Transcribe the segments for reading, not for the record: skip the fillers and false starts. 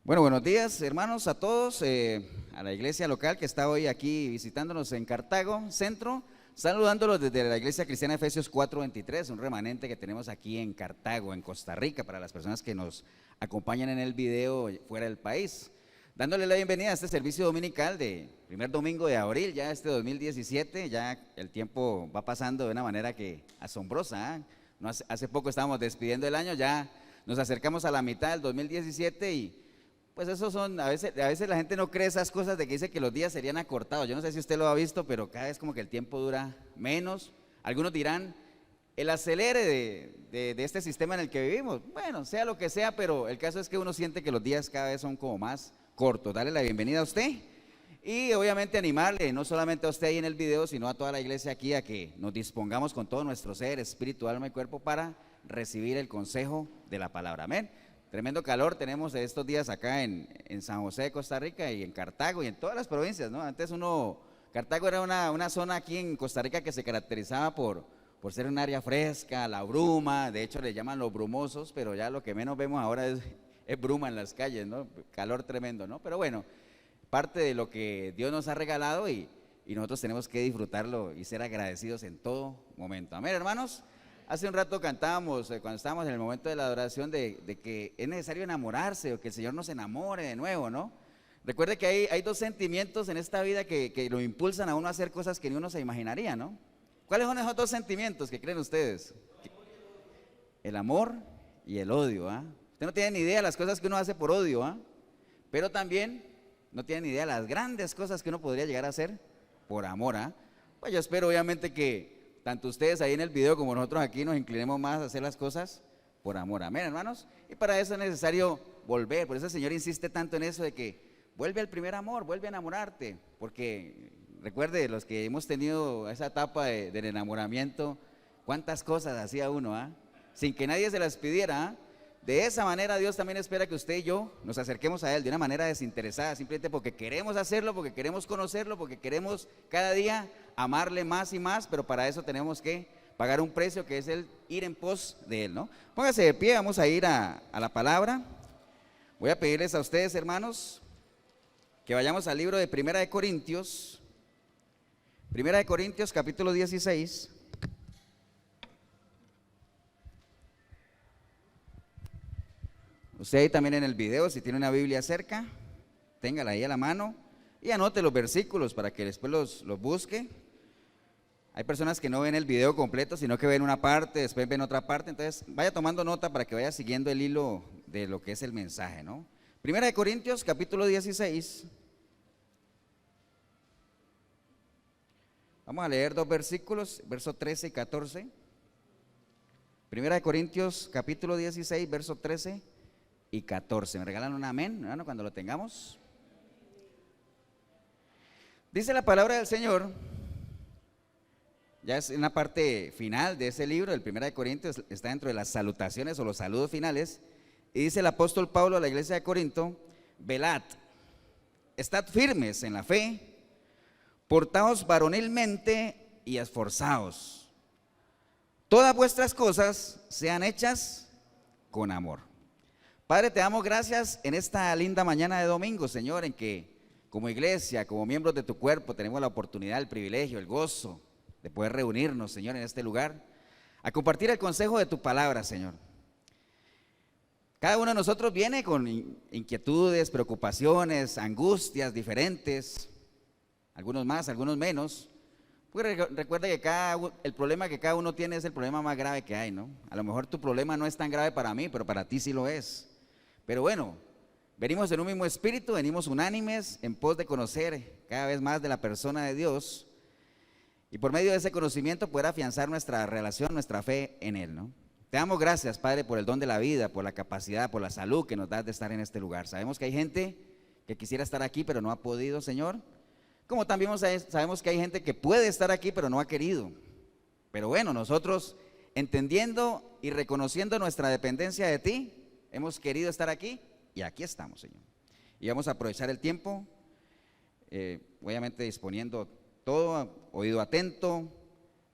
Bueno, buenos días hermanos a todos, a la iglesia local que está hoy aquí visitándonos en Cartago, centro, saludándolos desde la iglesia cristiana Efesios 4:23, un remanente que tenemos aquí en Cartago, en Costa Rica, para las personas que nos acompañan en el video fuera del país. Dándole la bienvenida a este servicio dominical de primer domingo de abril, ya este 2017, ya el tiempo va pasando de una manera que asombrosa, ¿eh? No hace poco estábamos despidiendo el año, ya nos acercamos a la mitad del 2017 y pues esos son, a veces la gente no cree esas cosas de que dice que los días serían acortados. Yo no sé si usted lo ha visto, pero cada vez como que el tiempo dura menos. Algunos dirán, el acelere de este sistema en el que vivimos. Bueno, sea lo que sea, pero el caso es que uno siente que los días cada vez son como más cortos. Dale la bienvenida a usted y obviamente animarle, no solamente a usted ahí en el video, sino a toda la iglesia aquí a que nos dispongamos con todo nuestro ser, espíritu, alma y cuerpo para recibir el consejo de la palabra. Amén. Tremendo calor tenemos estos días acá en San José de Costa Rica y en Cartago y en todas las provincias, ¿no? Antes Cartago era una zona aquí en Costa Rica que se caracterizaba por ser un área fresca, la bruma, de hecho le llaman los brumosos, pero ya lo que menos vemos ahora es bruma en las calles, ¿no? Calor tremendo, ¿no? Pero bueno, parte de lo que Dios nos ha regalado y nosotros tenemos que disfrutarlo y ser agradecidos en todo momento. Amén, hermanos. Hace un rato cantábamos, cuando estábamos en el momento de la adoración, de que es necesario enamorarse o que el Señor nos enamore de nuevo, ¿no? Recuerde que hay dos sentimientos en esta vida que lo impulsan a uno a hacer cosas que ni uno se imaginaría, ¿no? ¿Cuáles son esos dos sentimientos que creen ustedes? El amor y el odio, ¿ah? Usted no tiene ni idea de las cosas que uno hace por odio, ¿ah? Pero también no tiene ni idea de las grandes cosas que uno podría llegar a hacer por amor, ¿ah? Pues yo espero obviamente que tanto ustedes ahí en el video como nosotros aquí nos inclinemos más a hacer las cosas por amor. Amén, hermanos. Y para eso es necesario volver. Por eso el Señor insiste tanto en eso de que vuelve al primer amor, vuelve a enamorarte. Porque recuerde, los que hemos tenido esa etapa del enamoramiento, cuántas cosas hacía uno, ¿ah? Sin que nadie se las pidiera, ¿ah? De esa manera Dios también espera que usted y yo nos acerquemos a Él de una manera desinteresada, simplemente porque queremos hacerlo, porque queremos conocerlo, porque queremos cada día amarle más y más, pero para eso tenemos que pagar un precio que es el ir en pos de Él, ¿no? Póngase de pie, vamos a ir a la palabra. Voy a pedirles a ustedes, hermanos, que vayamos al libro de Primera de Corintios capítulo 16. Usted ahí también en el video, si tiene una Biblia cerca, téngala ahí a la mano y anote los versículos para que después los busque. Hay personas que no ven el video completo, sino que ven una parte, después ven otra parte, entonces vaya tomando nota para que vaya siguiendo el hilo de lo que es el mensaje, ¿no? Primera de Corintios, capítulo 16. Vamos a leer dos versículos, versos 13 y 14. Primera de Corintios, capítulo 16, verso 13 y 14. ¿Me regalan un amén, hermano, cuando lo tengamos? Dice la palabra del Señor, ya es una parte final de ese libro, el Primera de Corintios, está dentro de las salutaciones o los saludos finales, y dice el apóstol Pablo a la iglesia de Corinto: velad, estad firmes en la fe, portaos varonilmente y esforzaos. Todas vuestras cosas sean hechas con amor. Padre, te damos gracias en esta linda mañana de domingo, Señor, en que como iglesia, como miembros de tu cuerpo, tenemos la oportunidad, el privilegio, el gozo de poder reunirnos, Señor, en este lugar, a compartir el consejo de tu palabra, Señor. Cada uno de nosotros viene con inquietudes, preocupaciones, angustias diferentes, algunos más, algunos menos. Porque recuerda que el problema que cada uno tiene es el problema más grave que hay, ¿no? A lo mejor tu problema no es tan grave para mí, pero para ti sí lo es. Pero bueno, venimos en un mismo espíritu, venimos unánimes en pos de conocer cada vez más de la persona de Dios y por medio de ese conocimiento poder afianzar nuestra relación, nuestra fe en Él, ¿no? Te damos gracias, Padre, por el don de la vida, por la capacidad, por la salud que nos das de estar en este lugar. Sabemos que hay gente que quisiera estar aquí pero no ha podido, Señor, como también sabemos que hay gente que puede estar aquí pero no ha querido. Pero bueno, nosotros entendiendo y reconociendo nuestra dependencia de ti, hemos querido estar aquí y aquí estamos, Señor. Y vamos a aprovechar el tiempo, obviamente disponiendo todo, oído atento,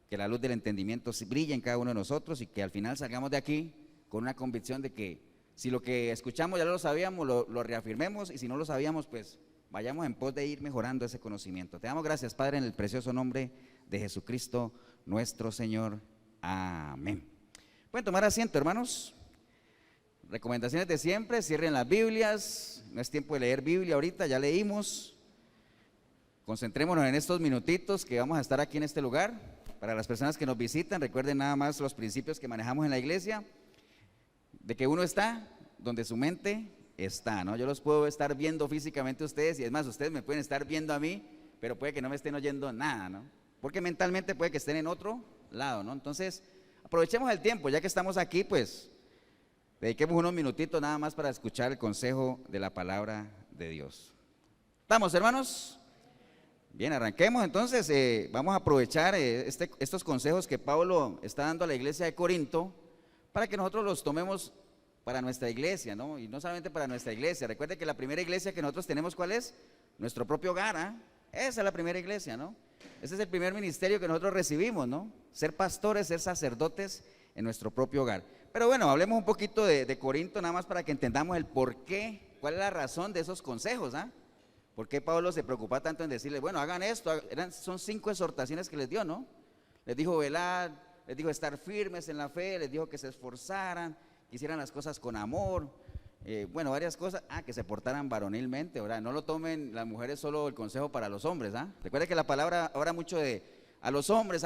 que la luz del entendimiento brille en cada uno de nosotros y que al final salgamos de aquí con una convicción de que Si lo que escuchamos ya lo sabíamos, lo reafirmemos, y si no lo sabíamos, pues vayamos en pos de ir mejorando ese conocimiento. Te damos gracias, Padre, en el precioso nombre de Jesucristo, nuestro Señor. Amén. Pueden tomar asiento, hermanos. Recomendaciones de siempre: cierren las Biblias. No es tiempo de leer Biblia ahorita, ya leímos. Concentrémonos en estos minutitos que vamos a estar aquí en este lugar. Para las personas que nos visitan, recuerden nada más los principios que manejamos en la iglesia, de que uno está donde su mente está, ¿no? Yo los puedo estar viendo físicamente a ustedes, y es más, ustedes me pueden estar viendo a mí, pero puede que no me estén oyendo nada, ¿no? Porque mentalmente puede que estén en otro lado, ¿no? Entonces, aprovechemos el tiempo, ya que estamos aquí, pues dediquemos unos minutitos nada más para escuchar el consejo de la palabra de Dios. ¿Estamos, hermanos? Bien, arranquemos entonces. Vamos a aprovechar estos consejos que Pablo está dando a la iglesia de Corinto, para que nosotros los tomemos para nuestra iglesia, ¿no? Y no solamente para nuestra iglesia. Recuerde que la primera iglesia que nosotros tenemos, ¿cuál es? Nuestro propio hogar, ¿eh? Esa es la primera iglesia, ¿no? Ese es el primer ministerio que nosotros recibimos, ¿no? Ser pastores, ser sacerdotes en nuestro propio hogar. Pero bueno, hablemos un poquito de Corinto, nada más para que entendamos el por qué, cuál es la razón de esos consejos, ¿ah? ¿Por qué Pablo se preocupa tanto en decirles, bueno, hagan esto? Son 5 exhortaciones que les dio, ¿no? Les dijo velad, les dijo estar firmes en la fe, les dijo que se esforzaran, que hicieran las cosas con amor, bueno, varias cosas. Que se portaran varonilmente, ¿verdad? No lo tomen las mujeres solo el consejo para los hombres, ¿ah? Recuerden que la palabra habla mucho de a los hombres,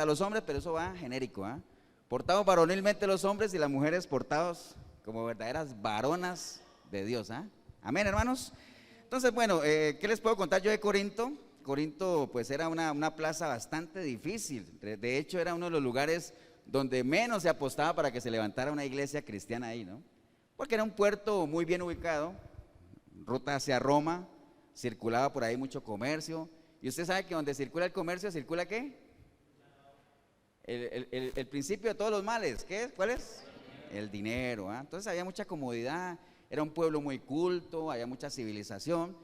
pero eso va genérico, ¿ah? Portados varonilmente los hombres, y las mujeres portados como verdaderas varonas de Dios, ¿ah? Amén, hermanos. Entonces, bueno, ¿qué les puedo contar yo de Corinto? Corinto pues era una plaza bastante difícil. De hecho era uno de los lugares donde menos se apostaba para que se levantara una iglesia cristiana ahí, ¿no? Porque era un puerto muy bien ubicado, ruta hacia Roma, circulaba por ahí mucho comercio, y usted sabe que donde circula el comercio, ¿circula qué? El principio de todos los males. ¿Qué es? ¿Cuál es? El dinero, ¿ah? Entonces había mucha comodidad, era un pueblo muy culto, había mucha civilización.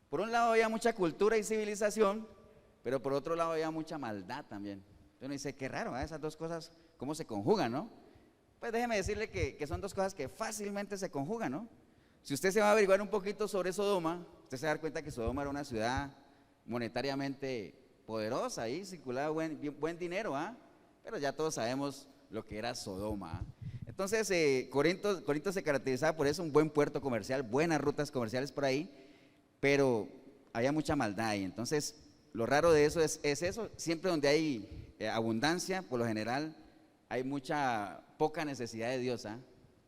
Por un lado había mucha cultura y civilización, pero por otro lado había mucha maldad también. Entonces uno dice, qué raro, ¿eh? Esas dos cosas, ¿cómo se conjugan, no? Pues déjeme decirle que son dos cosas que fácilmente se conjugan, ¿no? Si usted se va a averiguar un poquito sobre Sodoma, usted se va a dar cuenta que Sodoma era una ciudad monetariamente poderosa, ahí circulaba buen dinero, ¿ah? Pero ya todos sabemos lo que era Sodoma, ¿ah? Entonces, Corinto se caracterizaba por eso, un buen puerto comercial, buenas rutas comerciales por ahí, pero había mucha maldad ahí. Entonces, lo raro de eso es eso, siempre donde hay abundancia, por lo general, hay poca necesidad de Dios, ¿ah?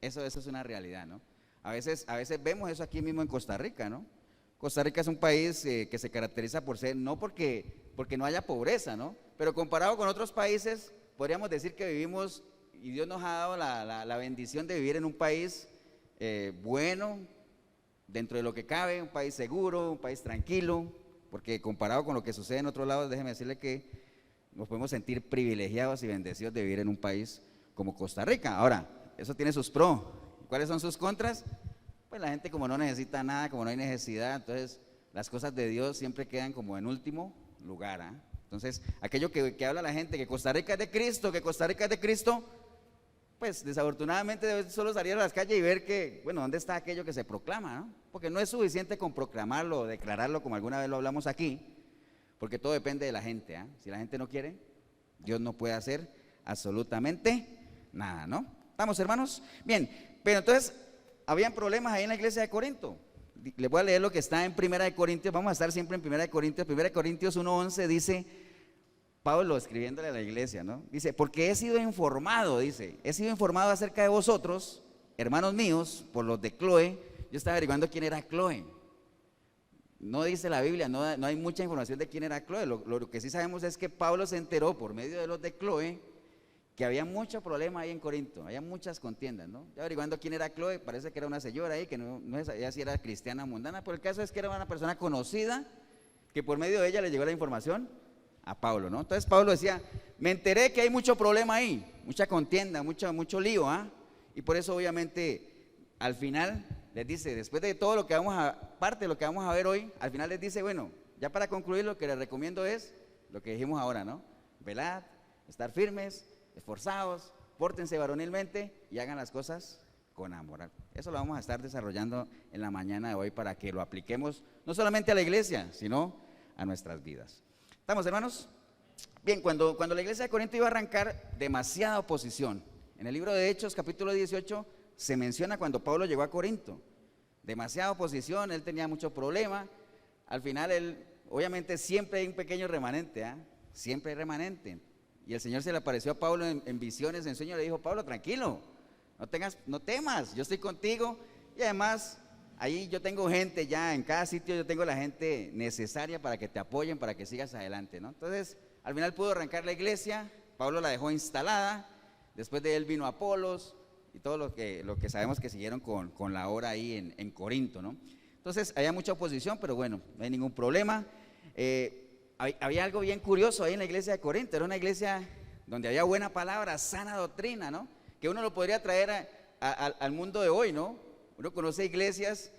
Eso es una realidad, ¿no? A veces vemos eso aquí mismo en Costa Rica, ¿no? Costa Rica es un país que se caracteriza por ser, no porque no haya pobreza, ¿no? Pero comparado con otros países, podríamos decir que vivimos, y Dios nos ha dado la bendición de vivir en un país bueno, dentro de lo que cabe, un país seguro, un país tranquilo, porque comparado con lo que sucede en otros lados, déjeme decirle que nos podemos sentir privilegiados y bendecidos de vivir en un país como Costa Rica. Ahora, eso tiene sus pros. ¿Cuáles son sus contras? Pues la gente, como no necesita nada, como no hay necesidad, entonces las cosas de Dios siempre quedan como en último lugar, ¿eh? Entonces, aquello que habla la gente, que Costa Rica es de Cristo, pues desafortunadamente debe solo salir a las calles y ver que, bueno, ¿dónde está aquello que se proclama, no? Porque no es suficiente con proclamarlo o declararlo, como alguna vez lo hablamos aquí, porque todo depende de la gente, ¿eh? Si la gente no quiere, Dios no puede hacer absolutamente nada, ¿no? ¿Estamos, hermanos? Bien, pero entonces, habían problemas ahí en la iglesia de Corinto. Les voy a leer lo que está en 1 Corintios, vamos a estar siempre en 1 Corintios. 1 Corintios 1:11 dice, Pablo escribiéndole a la iglesia, ¿no? Dice, porque he sido informado acerca de vosotros, hermanos míos, por los de Cloé. Yo estaba averiguando quién era Cloé. No dice la Biblia, no hay mucha información de quién era Cloé. Lo que sí sabemos es que Pablo se enteró por medio de los de Cloé que había mucho problema ahí en Corinto, había muchas contiendas, ¿no? Ya averiguando quién era Cloé, parece que era una señora ahí que no sabía si era cristiana o mundana, pero el caso es que era una persona conocida que por medio de ella le llegó la información a Pablo, ¿no? Entonces Pablo decía, me enteré que hay mucho problema ahí, mucha contienda, mucho lío, ¿ah? Y por eso obviamente al final les dice, después de todo lo que parte de lo que vamos a ver hoy, al final les dice, bueno, ya para concluir lo que les recomiendo es lo que dijimos ahora, ¿no? Velad, estar firmes, esforzados, pórtense varonilmente y hagan las cosas con amor. Eso lo vamos a estar desarrollando en la mañana de hoy para que lo apliquemos no solamente a la iglesia, sino a nuestras vidas. ¿Estamos, hermanos? Bien, cuando la iglesia de Corinto iba a arrancar, demasiada oposición. En el libro de Hechos, capítulo 18, se menciona cuando Pablo llegó a Corinto. Demasiada oposición, él tenía mucho problema. Al final, obviamente siempre hay un pequeño remanente, siempre hay remanente. Y el Señor se le apareció a Pablo en visiones, en sueños, le dijo: Pablo, tranquilo, no temas, yo estoy contigo. Y además, ahí yo tengo gente ya, en cada sitio yo tengo la gente necesaria para que te apoyen, para que sigas adelante, ¿no? Entonces, al final pudo arrancar la iglesia, Pablo la dejó instalada, después de él vino Apolos y todo lo que sabemos que siguieron con la obra ahí en Corinto, ¿no? Entonces, había mucha oposición, pero bueno, no hay ningún problema. Había algo bien curioso ahí en la iglesia de Corinto, era una iglesia donde había buena palabra, sana doctrina, ¿no? Que uno lo podría traer al mundo de hoy, ¿no? Uno conoce iglesias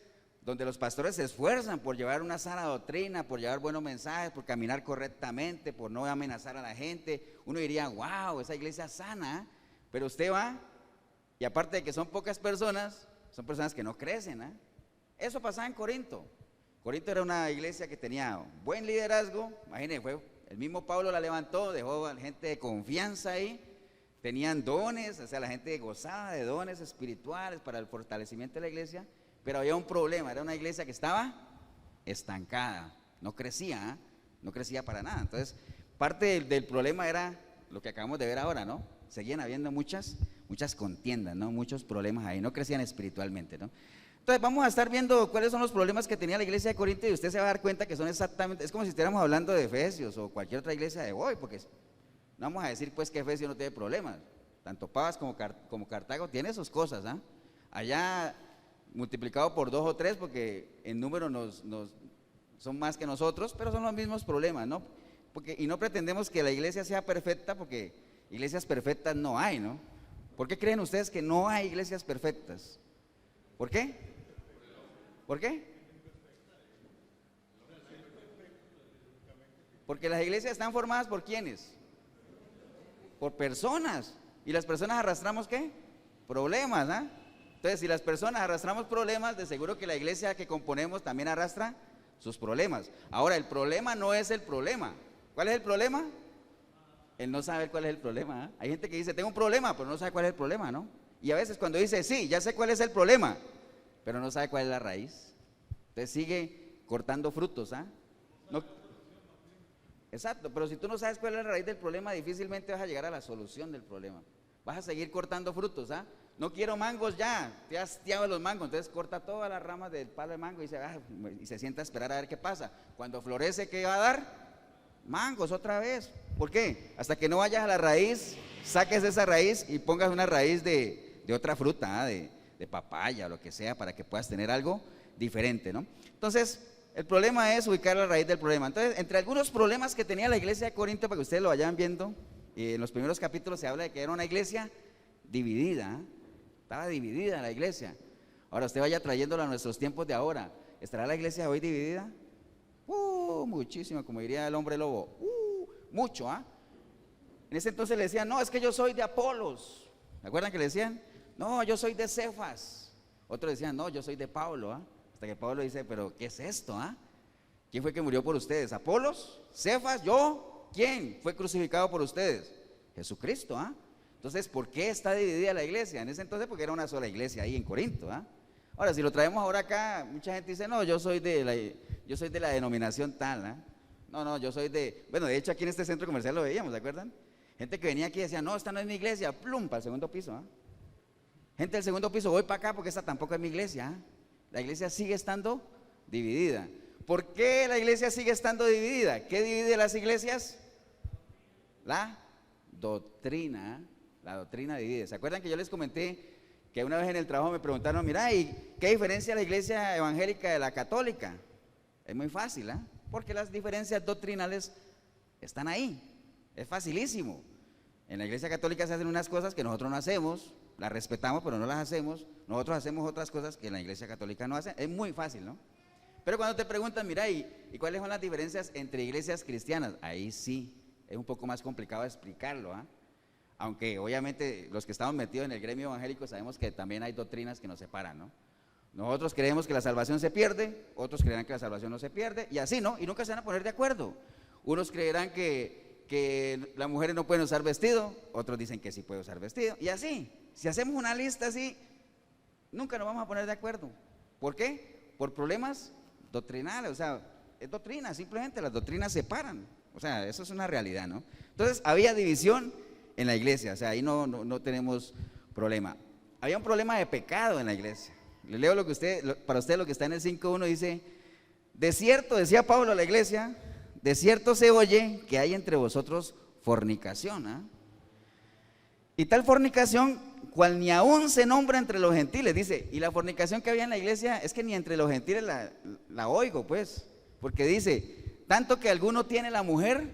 donde los pastores se esfuerzan por llevar una sana doctrina, por llevar buenos mensajes, por caminar correctamente, por no amenazar a la gente. Uno diría: wow, esa iglesia es sana, pero usted va y aparte de que son pocas personas, son personas que no crecen, Eso pasaba en Corinto. Corinto era una iglesia que tenía buen liderazgo, imagínense, el mismo Pablo la levantó, dejó a gente de confianza ahí, tenían dones, o sea, la gente gozaba de dones espirituales para el fortalecimiento de la iglesia, pero había un problema, era una iglesia que estaba estancada, no crecía para nada. Entonces, parte del problema era lo que acabamos de ver ahora, ¿no? Seguían habiendo muchas contiendas, ¿no? Muchos problemas ahí, no crecían espiritualmente, ¿no? Entonces vamos a estar viendo cuáles son los problemas que tenía la iglesia de Corinto y usted se va a dar cuenta que son exactamente, es como si estuviéramos hablando de Efesios o cualquier otra iglesia de hoy, porque no vamos a decir pues que Efesios no tiene problemas, tanto Pavas como Cartago tiene sus cosas, allá multiplicado por 2 o 3 porque en número son más que nosotros, pero son los mismos problemas, ¿no? Y no pretendemos que la iglesia sea perfecta, porque iglesias perfectas no hay, ¿no? ¿Por qué creen ustedes que no hay iglesias perfectas? ¿Por qué? ¿Por qué? Porque las iglesias están formadas ¿por quiénes? Por personas. ¿Y las personas arrastramos qué? Problemas, Entonces, si las personas arrastramos problemas, de seguro que la iglesia que componemos también arrastra sus problemas. Ahora, el problema no es el problema. ¿Cuál es el problema? El no saber cuál es el problema. Hay gente que dice: tengo un problema, pero no sabe cuál es el problema, ¿no? Y a veces cuando dice: sí, ya sé cuál es el problema, pero no sabe cuál es la raíz. Entonces sigue cortando frutos, No, exacto, pero si tú no sabes cuál es la raíz del problema, difícilmente vas a llegar a la solución del problema. Vas a seguir cortando frutos, No quiero mangos ya, te has hastiado los mangos, entonces corta todas las ramas del palo de mango y se sienta a esperar a ver qué pasa. Cuando florece, ¿qué va a dar? Mangos otra vez. ¿Por qué? Hasta que no vayas a la raíz, saques esa raíz y pongas una raíz de otra fruta, de papaya o lo que sea, para que puedas tener algo diferente, ¿no? Entonces, el problema es ubicar la raíz del problema. Entonces, entre algunos problemas que tenía la iglesia de Corinto, para que ustedes lo vayan viendo, en los primeros capítulos se habla de que era una iglesia dividida, estaba dividida la iglesia. Ahora usted vaya trayéndolo a nuestros tiempos de ahora. ¿Estará la iglesia hoy dividida? Muchísimo, como diría el hombre lobo, mucho, En ese entonces le decían: no, es que yo soy de Apolos. ¿Se acuerdan que le decían? No, yo soy de Cefas. Otros decían: no, yo soy de Pablo, Hasta que Pablo dice: pero ¿qué es esto, ¿Quién fue que murió por ustedes? ¿Apolos? ¿Cefas? ¿Yo? ¿Quién fue crucificado por ustedes? Jesucristo, Entonces, ¿por qué está dividida la iglesia? En ese entonces porque era una sola iglesia ahí en Corinto, Ahora, si lo traemos ahora acá, mucha gente dice: no, yo soy de la denominación tal, No, yo soy bueno, de hecho aquí en este centro comercial lo veíamos, ¿se acuerdan? Gente que venía aquí y decía: no, esta no es mi iglesia, plum, para el segundo piso, Gente del segundo piso: voy para acá porque esta tampoco es mi iglesia, La iglesia sigue estando dividida. ¿Por qué la iglesia sigue estando dividida? ¿Qué divide las iglesias? La doctrina, La doctrina divide. ¿Se acuerdan que yo les comenté que una vez en el trabajo me preguntaron: mira, ¿y qué diferencia la iglesia evangélica de la católica? Es muy fácil, porque las diferencias doctrinales están ahí, es facilísimo. En la iglesia católica se hacen unas cosas que nosotros no hacemos, las respetamos pero no las hacemos. Nosotros hacemos otras cosas que en la iglesia católica no hacen. Es muy fácil, ¿no? Pero cuando te preguntan: mira, ¿y cuáles son las diferencias entre iglesias cristianas? Ahí sí, es un poco más complicado explicarlo, Aunque obviamente los que estamos metidos en el gremio evangélico sabemos que también hay doctrinas que nos separan, ¿no? Nosotros creemos que la salvación se pierde, otros creerán que la salvación no se pierde, y así, ¿no? Y nunca se van a poner de acuerdo. Unos creerán que las mujeres no pueden usar vestido, otros dicen que sí pueden usar vestido, y así. Si hacemos una lista así, nunca nos vamos a poner de acuerdo. ¿Por qué? Por problemas doctrinales, o sea, es doctrina, simplemente las doctrinas separan, o sea, eso es una realidad, ¿no? Entonces, había división en la iglesia, o sea, ahí no tenemos problema. Había un problema de pecado en la iglesia. Le leo lo que para usted lo que está en el 5.1, dice: de cierto, decía Pablo a la iglesia, de cierto se oye que hay entre vosotros fornicación, ¿ah? Y tal fornicación, cual ni aún se nombra entre los gentiles, dice. Y la fornicación que había en la iglesia es que ni entre los gentiles la oigo, pues, porque dice, tanto que alguno tiene la mujer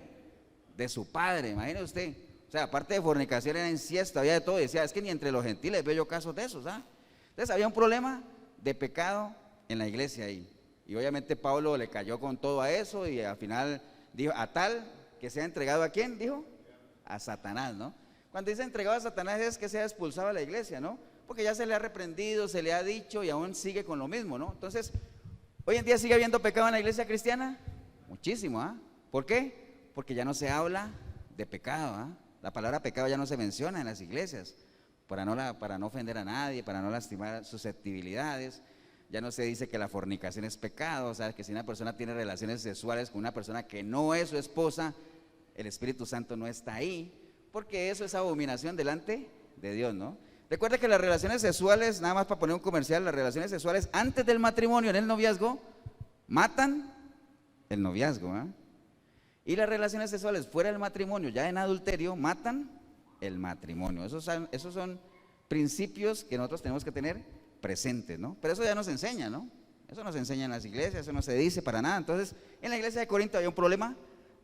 de su padre, imagine usted. O sea, aparte de fornicación era inciesto, había de todo, y decía, es que ni entre los gentiles veo yo casos de esos, ¿ah? Entonces había un problema de pecado en la iglesia ahí. Y obviamente Pablo le cayó con todo a eso y al final dijo, a tal que sea entregado, ¿a quién? Dijo, a Satanás, ¿no? Cuando dice entregado a Satanás es que sea expulsado de la iglesia, ¿no? Porque ya se le ha reprendido, se le ha dicho y aún sigue con lo mismo, ¿no? Entonces, hoy en día sigue habiendo pecado en la iglesia cristiana, muchísimo, ¿ah? ¿Por qué? Porque ya no se habla de pecado, ¿ah? La palabra pecado ya no se menciona en las iglesias. Para no ofender a nadie, para no lastimar susceptibilidades. Ya no se dice que la fornicación es pecado, o sea, que si una persona tiene relaciones sexuales con una persona que no es su esposa, el Espíritu Santo no está ahí, porque eso es abominación delante de Dios, ¿no? Recuerda que las relaciones sexuales, nada más para poner un comercial, las relaciones sexuales antes del matrimonio, en el noviazgo, matan el noviazgo, ¿eh? Y las relaciones sexuales fuera del matrimonio, ya en adulterio, matan el matrimonio. Esos son principios que nosotros tenemos que tener presentes, ¿no? Pero eso ya nos enseña, ¿no? Eso nos enseña en las iglesias, eso no se dice para nada. Entonces, en la iglesia de Corinto había un problema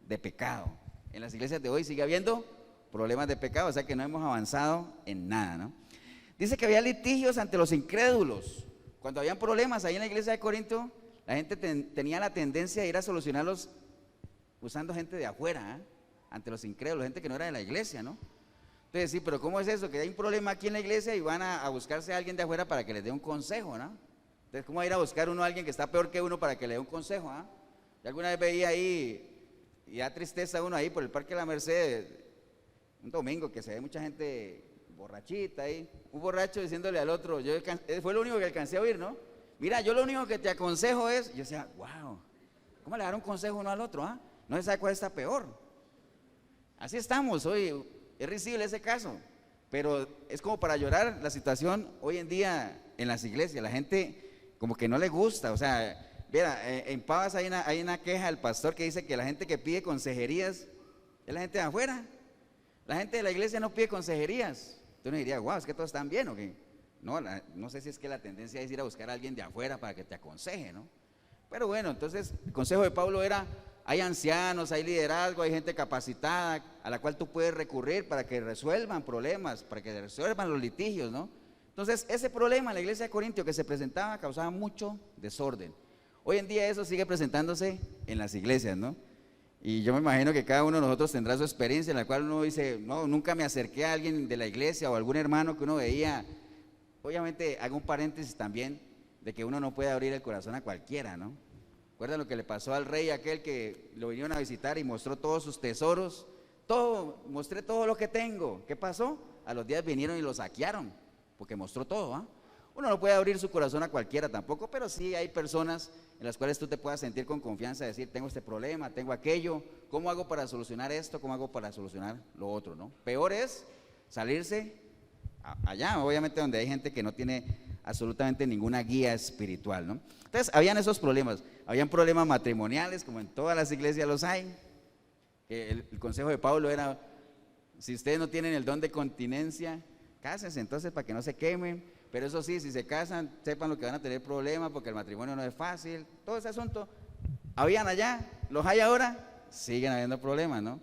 de pecado. En las iglesias de hoy sigue habiendo problemas de pecado, o sea que no hemos avanzado en nada, ¿no? Dice que había litigios ante los incrédulos. Cuando habían problemas ahí en la iglesia de Corinto, la gente tenía la tendencia de ir a solucionarlos usando gente de afuera, ¿eh? Ante los incrédulos, gente que no era de la iglesia, ¿no? Entonces, sí, pero ¿cómo es eso? Que hay un problema aquí en la iglesia y van a buscarse a alguien de afuera para que les dé un consejo, ¿no? Entonces, ¿cómo va a ir a buscar uno a alguien que está peor que uno para que le dé un consejo, ¿ah? Yo alguna vez veía ahí, y da tristeza uno ahí por el Parque de la Merced, un domingo que se ve mucha gente borrachita ahí, un borracho diciéndole al otro, fue lo único que alcancé a oír, ¿no? Mira, yo lo único que te aconsejo es, yo decía, wow, ¿cómo le dar un consejo uno al otro, ah? No se sabe cuál está peor. Así estamos hoy. Es risible ese caso, pero es como para llorar la situación hoy en día en las iglesias. La gente como que no le gusta, o sea, mira, en Pavas hay una queja del pastor que dice que la gente que pide consejerías es la gente de afuera. La gente de la iglesia no pide consejerías. Entonces uno diría, wow, es que todos están bien o qué. No, no sé si es que la tendencia es ir a buscar a alguien de afuera para que te aconseje, ¿no? Pero bueno, entonces el consejo de Pablo era, hay ancianos, hay liderazgo, hay gente capacitada a la cual tú puedes recurrir para que resuelvan problemas, para que resuelvan los litigios, ¿no? Entonces, ese problema en la iglesia de Corintio que se presentaba causaba mucho desorden. Hoy en día eso sigue presentándose en las iglesias, ¿no? Y yo me imagino que cada uno de nosotros tendrá su experiencia en la cual uno dice, no, nunca me acerqué a alguien de la iglesia o algún hermano que uno veía. Obviamente, hago un paréntesis también de que uno no puede abrir el corazón a cualquiera, ¿no? ¿Recuerdan lo que le pasó al rey aquel que lo vinieron a visitar y mostró todos sus tesoros? Mostré todo lo que tengo. ¿Qué pasó? A los días vinieron y lo saquearon, porque mostró todo, ¿ah? Uno no puede abrir su corazón a cualquiera tampoco, pero sí hay personas en las cuales tú te puedas sentir con confianza, decir, tengo este problema, tengo aquello, ¿cómo hago para solucionar esto? ¿Cómo hago para solucionar lo otro, no? Peor es salirse allá, obviamente donde hay gente que no tiene absolutamente ninguna guía espiritual, ¿no? Entonces, habían esos problemas, habían problemas matrimoniales, como en todas las iglesias los hay. El consejo de Pablo era, si ustedes no tienen el don de continencia, cásense entonces para que no se quemen, pero eso sí, si se casan, sepan lo que van a tener problemas, porque el matrimonio no es fácil, todo ese asunto, habían allá, los hay ahora, siguen habiendo problemas, ¿no?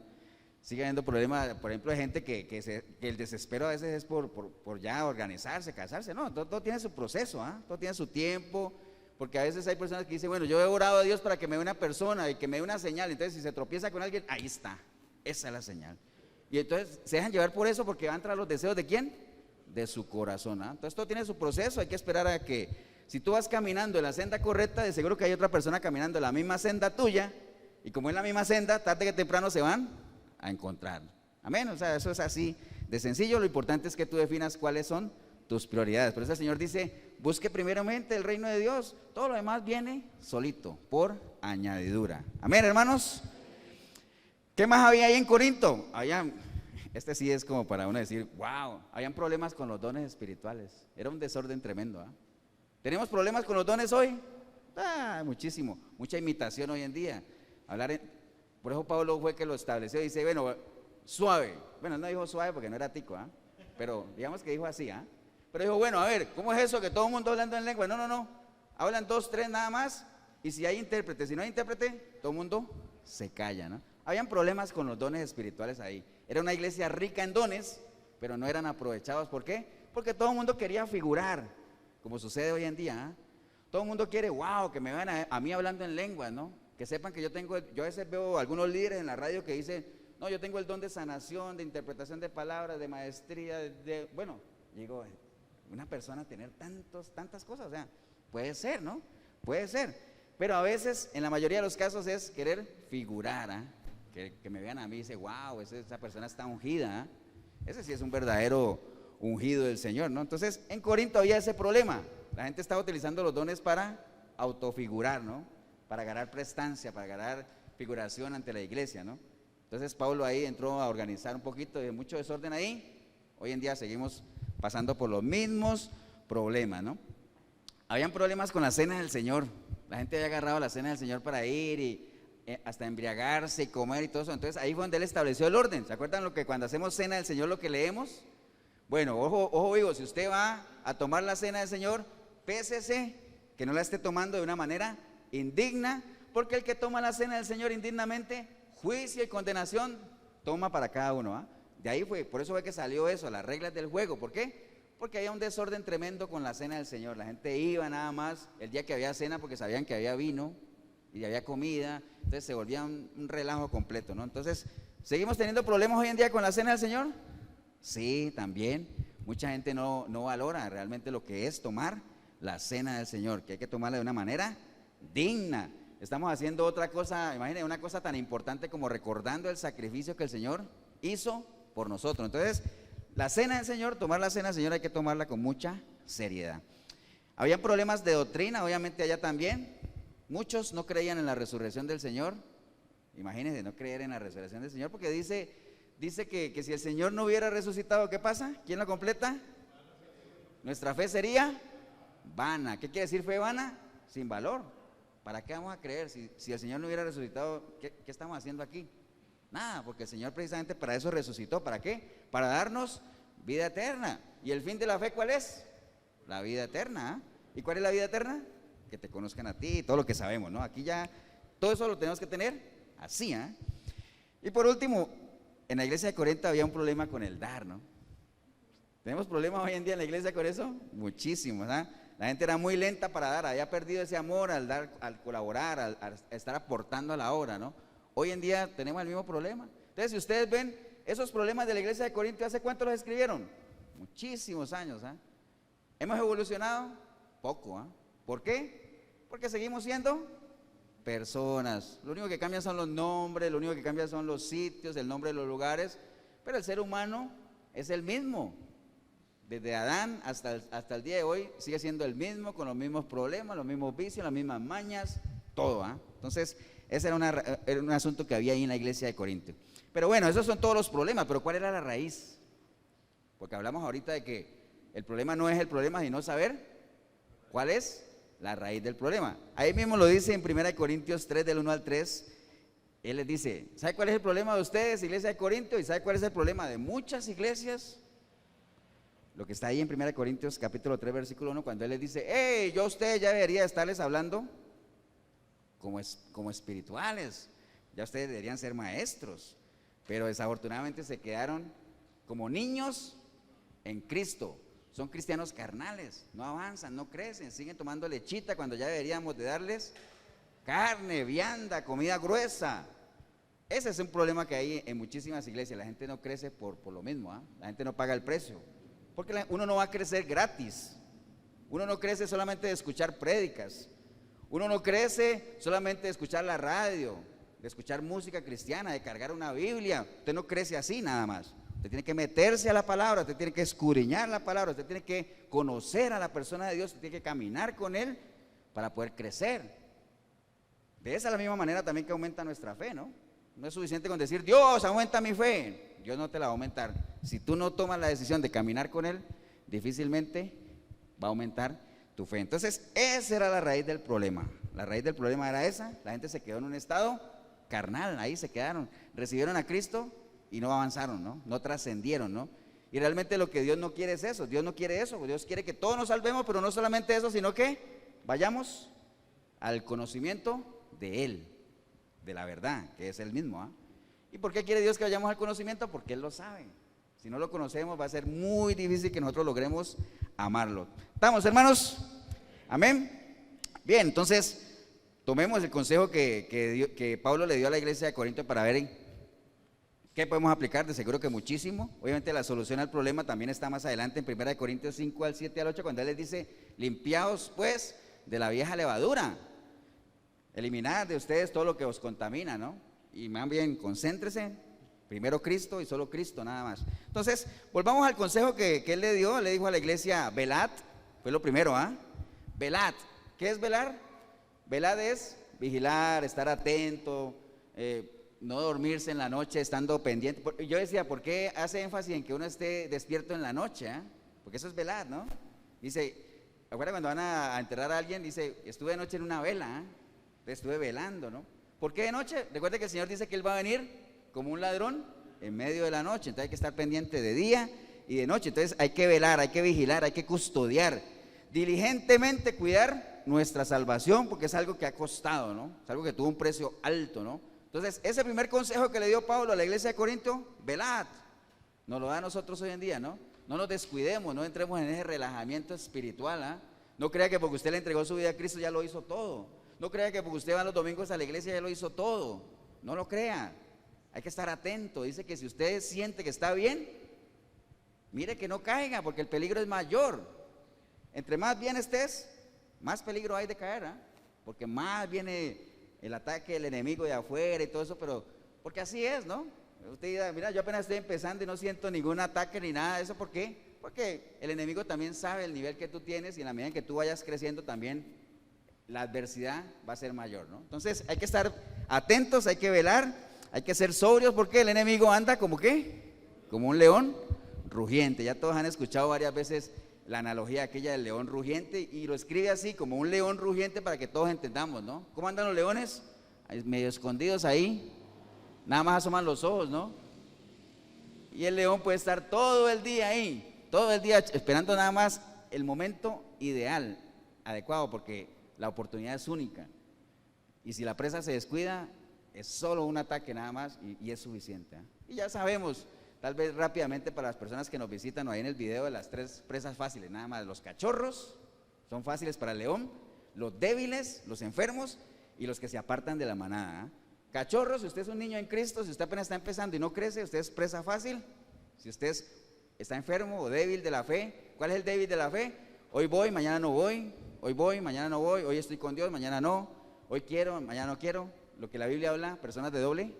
Sigue habiendo problemas, por ejemplo, de gente que el desespero a veces es por ya organizarse, casarse. No, todo tiene su proceso, ¿ah? Todo tiene su tiempo, porque a veces hay personas que dicen, bueno, yo he orado a Dios para que me dé una persona y que me dé una señal, entonces si se tropieza con alguien, ahí está, esa es la señal. Y entonces se dejan llevar por eso porque van tras los deseos ¿de quién? De su corazón. Entonces todo tiene su proceso, hay que esperar a que, si tú vas caminando en la senda correcta, de seguro que hay otra persona caminando en la misma senda tuya, y como es la misma senda, tarde que temprano se van a encontrar. Amén, o sea, eso es así de sencillo. Lo importante es que tú definas cuáles son tus prioridades. Por eso el Señor dice, busque primeramente el reino de Dios, todo lo demás viene solito, por añadidura. Amén, hermanos. ¿Qué más había ahí en Corinto? Este sí es como para uno decir, wow, habían problemas con los dones espirituales. Era un desorden tremendo. ¿Tenemos problemas con los dones hoy? Muchísimo, mucha imitación hoy en día. Por eso Pablo fue que lo estableció, dice, bueno, suave. Bueno, no dijo suave porque no era tico, pero digamos que dijo así, pero dijo, bueno, a ver, ¿cómo es eso que todo el mundo hablando en lengua? No, hablan 2, 3 nada más, y si hay intérprete, si no hay intérprete, todo el mundo se calla, ¿no? Habían problemas con los dones espirituales ahí. Era una iglesia rica en dones, pero no eran aprovechados. ¿Por qué? Porque todo el mundo quería figurar, como sucede hoy en día. Todo el mundo quiere, wow, que me vean a mí hablando en lengua, ¿no? Que sepan que yo a veces veo algunos líderes en la radio que dicen, no, yo tengo el don de sanación, de interpretación de palabras, de maestría, bueno, digo, una persona tener tantas cosas, o sea, puede ser, ¿no? Puede ser, pero a veces, en la mayoría de los casos es querer figurar, que me vean a mí y dice, wow, esa persona está ungida, ese sí es un verdadero ungido del Señor, ¿no? Entonces, en Corinto había ese problema, la gente estaba utilizando los dones para autofigurar, ¿no? Para ganar prestancia, para ganar figuración ante la iglesia, ¿no? Entonces Pablo ahí entró a organizar un poquito de mucho desorden ahí. Hoy en día seguimos pasando por los mismos problemas, ¿no? Habían problemas con la cena del Señor. La gente había agarrado la cena del Señor para ir y hasta embriagarse y comer y todo eso. Entonces ahí fue donde él estableció el orden. ¿Se acuerdan lo que cuando hacemos cena del Señor lo que leemos? Bueno, ojo vivo, si usted va a tomar la cena del Señor, pésese que no la esté tomando de una manera indigna, porque el que toma la cena del Señor indignamente, juicio y condenación toma para cada uno. De ahí por eso fue que salió eso, las reglas del juego. ¿Por qué? Porque había un desorden tremendo con la cena del Señor. La gente iba nada más el día que había cena porque sabían que había vino y había comida, entonces se volvía un relajo completo, ¿no? Entonces, ¿seguimos teniendo problemas hoy en día con la cena del Señor? Sí, también. Mucha gente no valora realmente lo que es tomar la cena del Señor, que hay que tomarla de una manera digna. Estamos haciendo otra cosa, imagínense, una cosa tan importante como recordando el sacrificio que el Señor hizo por nosotros. Entonces, la cena del Señor, tomar la cena del Señor hay que tomarla con mucha seriedad. Habían problemas de doctrina, obviamente allá también. Muchos no creían en la resurrección del Señor. Imagínense, no creer en la resurrección del Señor, porque dice que si el Señor no hubiera resucitado, ¿qué pasa? ¿Quién lo completa? Nuestra fe sería vana. ¿Qué quiere decir fe vana? Sin valor. ¿Para qué vamos a creer? Si el Señor no hubiera resucitado, ¿qué estamos haciendo aquí? Nada, porque el Señor precisamente para eso resucitó. ¿Para qué? Para darnos vida eterna. ¿Y el fin de la fe cuál es? La vida eterna. ¿Y cuál es la vida eterna? Que te conozcan a ti y todo lo que sabemos, ¿no? Aquí ya, todo eso lo tenemos que tener así, Y por último, en la iglesia de Corinto había un problema con el dar, ¿no? ¿Tenemos problemas hoy en día en la iglesia con eso? Muchísimos, La gente era muy lenta para dar, había perdido ese amor al dar, al colaborar, al estar aportando a la obra, ¿no? Hoy en día tenemos el mismo problema. Entonces, si ustedes ven esos problemas de la iglesia de Corinto, ¿hace cuánto los escribieron? Muchísimos años, ¿Hemos evolucionado? Poco, ¿Por qué? Porque seguimos siendo personas. Lo único que cambia son los nombres, lo único que cambia son los sitios, el nombre de los lugares, pero el ser humano es el mismo. Desde Adán hasta el día de hoy sigue siendo el mismo, con los mismos problemas, los mismos vicios, las mismas mañas, todo. Entonces, ese era un asunto que había ahí en la iglesia de Corinto. Pero bueno, esos son todos los problemas, pero ¿cuál era la raíz? Porque hablamos ahorita de que el problema no es el problema, sino saber cuál es la raíz del problema. Ahí mismo lo dice en 1 Corintios 3, del 1 al 3. Él les dice, ¿sabe cuál es el problema de ustedes, iglesia de Corinto? ¿Y sabe cuál es el problema de muchas iglesias? Lo que está ahí en 1 Corintios capítulo 3, versículo 1, cuando él les dice, yo a ustedes ya debería estarles hablando como espirituales, ya ustedes deberían ser maestros, pero desafortunadamente se quedaron como niños en Cristo. Son cristianos carnales, no avanzan, no crecen, siguen tomando lechita cuando ya deberíamos de darles carne, vianda, comida gruesa. Ese es un problema que hay en muchísimas iglesias. La gente no crece por lo mismo, ¿ah? La gente no paga el precio. Porque uno no va a crecer gratis. Uno no crece solamente de escuchar prédicas. Uno no crece solamente de escuchar la radio, de escuchar música cristiana, de cargar una Biblia. Usted no crece así nada más. Usted tiene que meterse a la palabra, usted tiene que escudriñar la palabra, usted tiene que conocer a la persona de Dios, usted tiene que caminar con Él para poder crecer. De esa es la misma manera también que aumenta nuestra fe, ¿no? No es suficiente con decir, Dios, aumenta mi fe. Dios no te la va a aumentar. Si tú no tomas la decisión de caminar con Él, difícilmente va a aumentar tu fe. Entonces, esa era la raíz del problema. La raíz del problema era esa. La gente se quedó en un estado carnal, ahí se quedaron. Recibieron a Cristo y no avanzaron, ¿no? No trascendieron, ¿no? Y realmente lo que Dios no quiere es eso. Dios no quiere eso. Dios quiere que todos nos salvemos, pero no solamente eso, sino que vayamos al conocimiento de Él, de la verdad, que es Él mismo, ¿ah? ¿Y por qué quiere Dios que vayamos al conocimiento? Porque Él lo sabe. Si no lo conocemos, va a ser muy difícil que nosotros logremos amarlo. ¿Estamos, hermanos? Amén. Bien, entonces, tomemos el consejo que Pablo le dio a la iglesia de Corinto para ver qué podemos aplicar. De seguro que muchísimo. Obviamente la solución al problema también está más adelante en 1 Corintios 5, al 7 al 8, cuando Él les dice, limpiaos pues de la vieja levadura. Eliminad de ustedes todo lo que os contamina, ¿no? Y más bien, concéntrese, primero Cristo y solo Cristo, nada más. Entonces, volvamos al consejo que Él le dio. Le dijo a la iglesia, velad, fue lo primero, ¿ah? Velad. ¿Qué es velar? Velar es vigilar, estar atento, no dormirse en la noche estando pendiente. Yo decía, ¿por qué hace énfasis en que uno esté despierto en la noche? Porque eso es velar, ¿no? Dice, acuérdate cuando van a enterrar a alguien, dice, estuve de noche en una vela, estuve velando, ¿no? ¿Por qué de noche? Recuerda que el Señor dice que Él va a venir como un ladrón en medio de la noche. Entonces hay que estar pendiente de día y de noche. Entonces hay que velar, hay que vigilar, hay que custodiar, diligentemente cuidar nuestra salvación, porque es algo que ha costado, ¿no? Es algo que tuvo un precio alto, ¿no? Entonces ese primer consejo que le dio Pablo a la iglesia de Corinto, velad, nos lo da a nosotros hoy en día, ¿no? No nos descuidemos, no entremos en ese relajamiento espiritual, ¿ah? No crea que porque usted le entregó su vida a Cristo ya lo hizo todo. No crea que porque usted va los domingos a la iglesia ya lo hizo todo. No lo crea. Hay que estar atento. Dice que si usted siente que está bien, mire que no caiga, porque el peligro es mayor. Entre más bien estés, más peligro hay de caer, ¿ah? Porque más viene el ataque del enemigo de afuera y todo eso, pero porque así es, ¿no? Usted dirá, mira, yo apenas estoy empezando y no siento ningún ataque ni nada de eso. ¿Por qué? Porque el enemigo también sabe el nivel que tú tienes y en la medida en que tú vayas creciendo también la adversidad va a ser mayor, ¿no? Entonces hay que estar atentos, hay que velar, hay que ser sobrios, porque el enemigo anda como ¿qué? Como un león rugiente. Ya todos han escuchado varias veces la analogía aquella del león rugiente y lo escribe así, como un león rugiente, para que todos entendamos, ¿no? ¿Cómo andan los leones? Medio escondidos ahí, nada más asoman los ojos, ¿no? Y el león puede estar todo el día ahí, todo el día esperando nada más el momento ideal, adecuado, porque la oportunidad es única. Y si la presa se descuida, es solo un ataque nada más y es suficiente, ¿eh? Y ya sabemos, tal vez rápidamente para las personas que nos visitan o ahí en el video, de las 3 presas fáciles, nada más. Los cachorros son fáciles para el león, los débiles, los enfermos y los que se apartan de la manada, ¿eh? Cachorros, si usted es un niño en Cristo, si usted apenas está empezando y no crece, usted es presa fácil. Si usted está enfermo o débil de la fe, ¿cuál es el débil de la fe? Hoy voy, mañana no voy. Hoy voy, mañana no voy. Hoy estoy con Dios, mañana no. Hoy quiero, mañana no quiero. Lo que la Biblia habla, personas de doble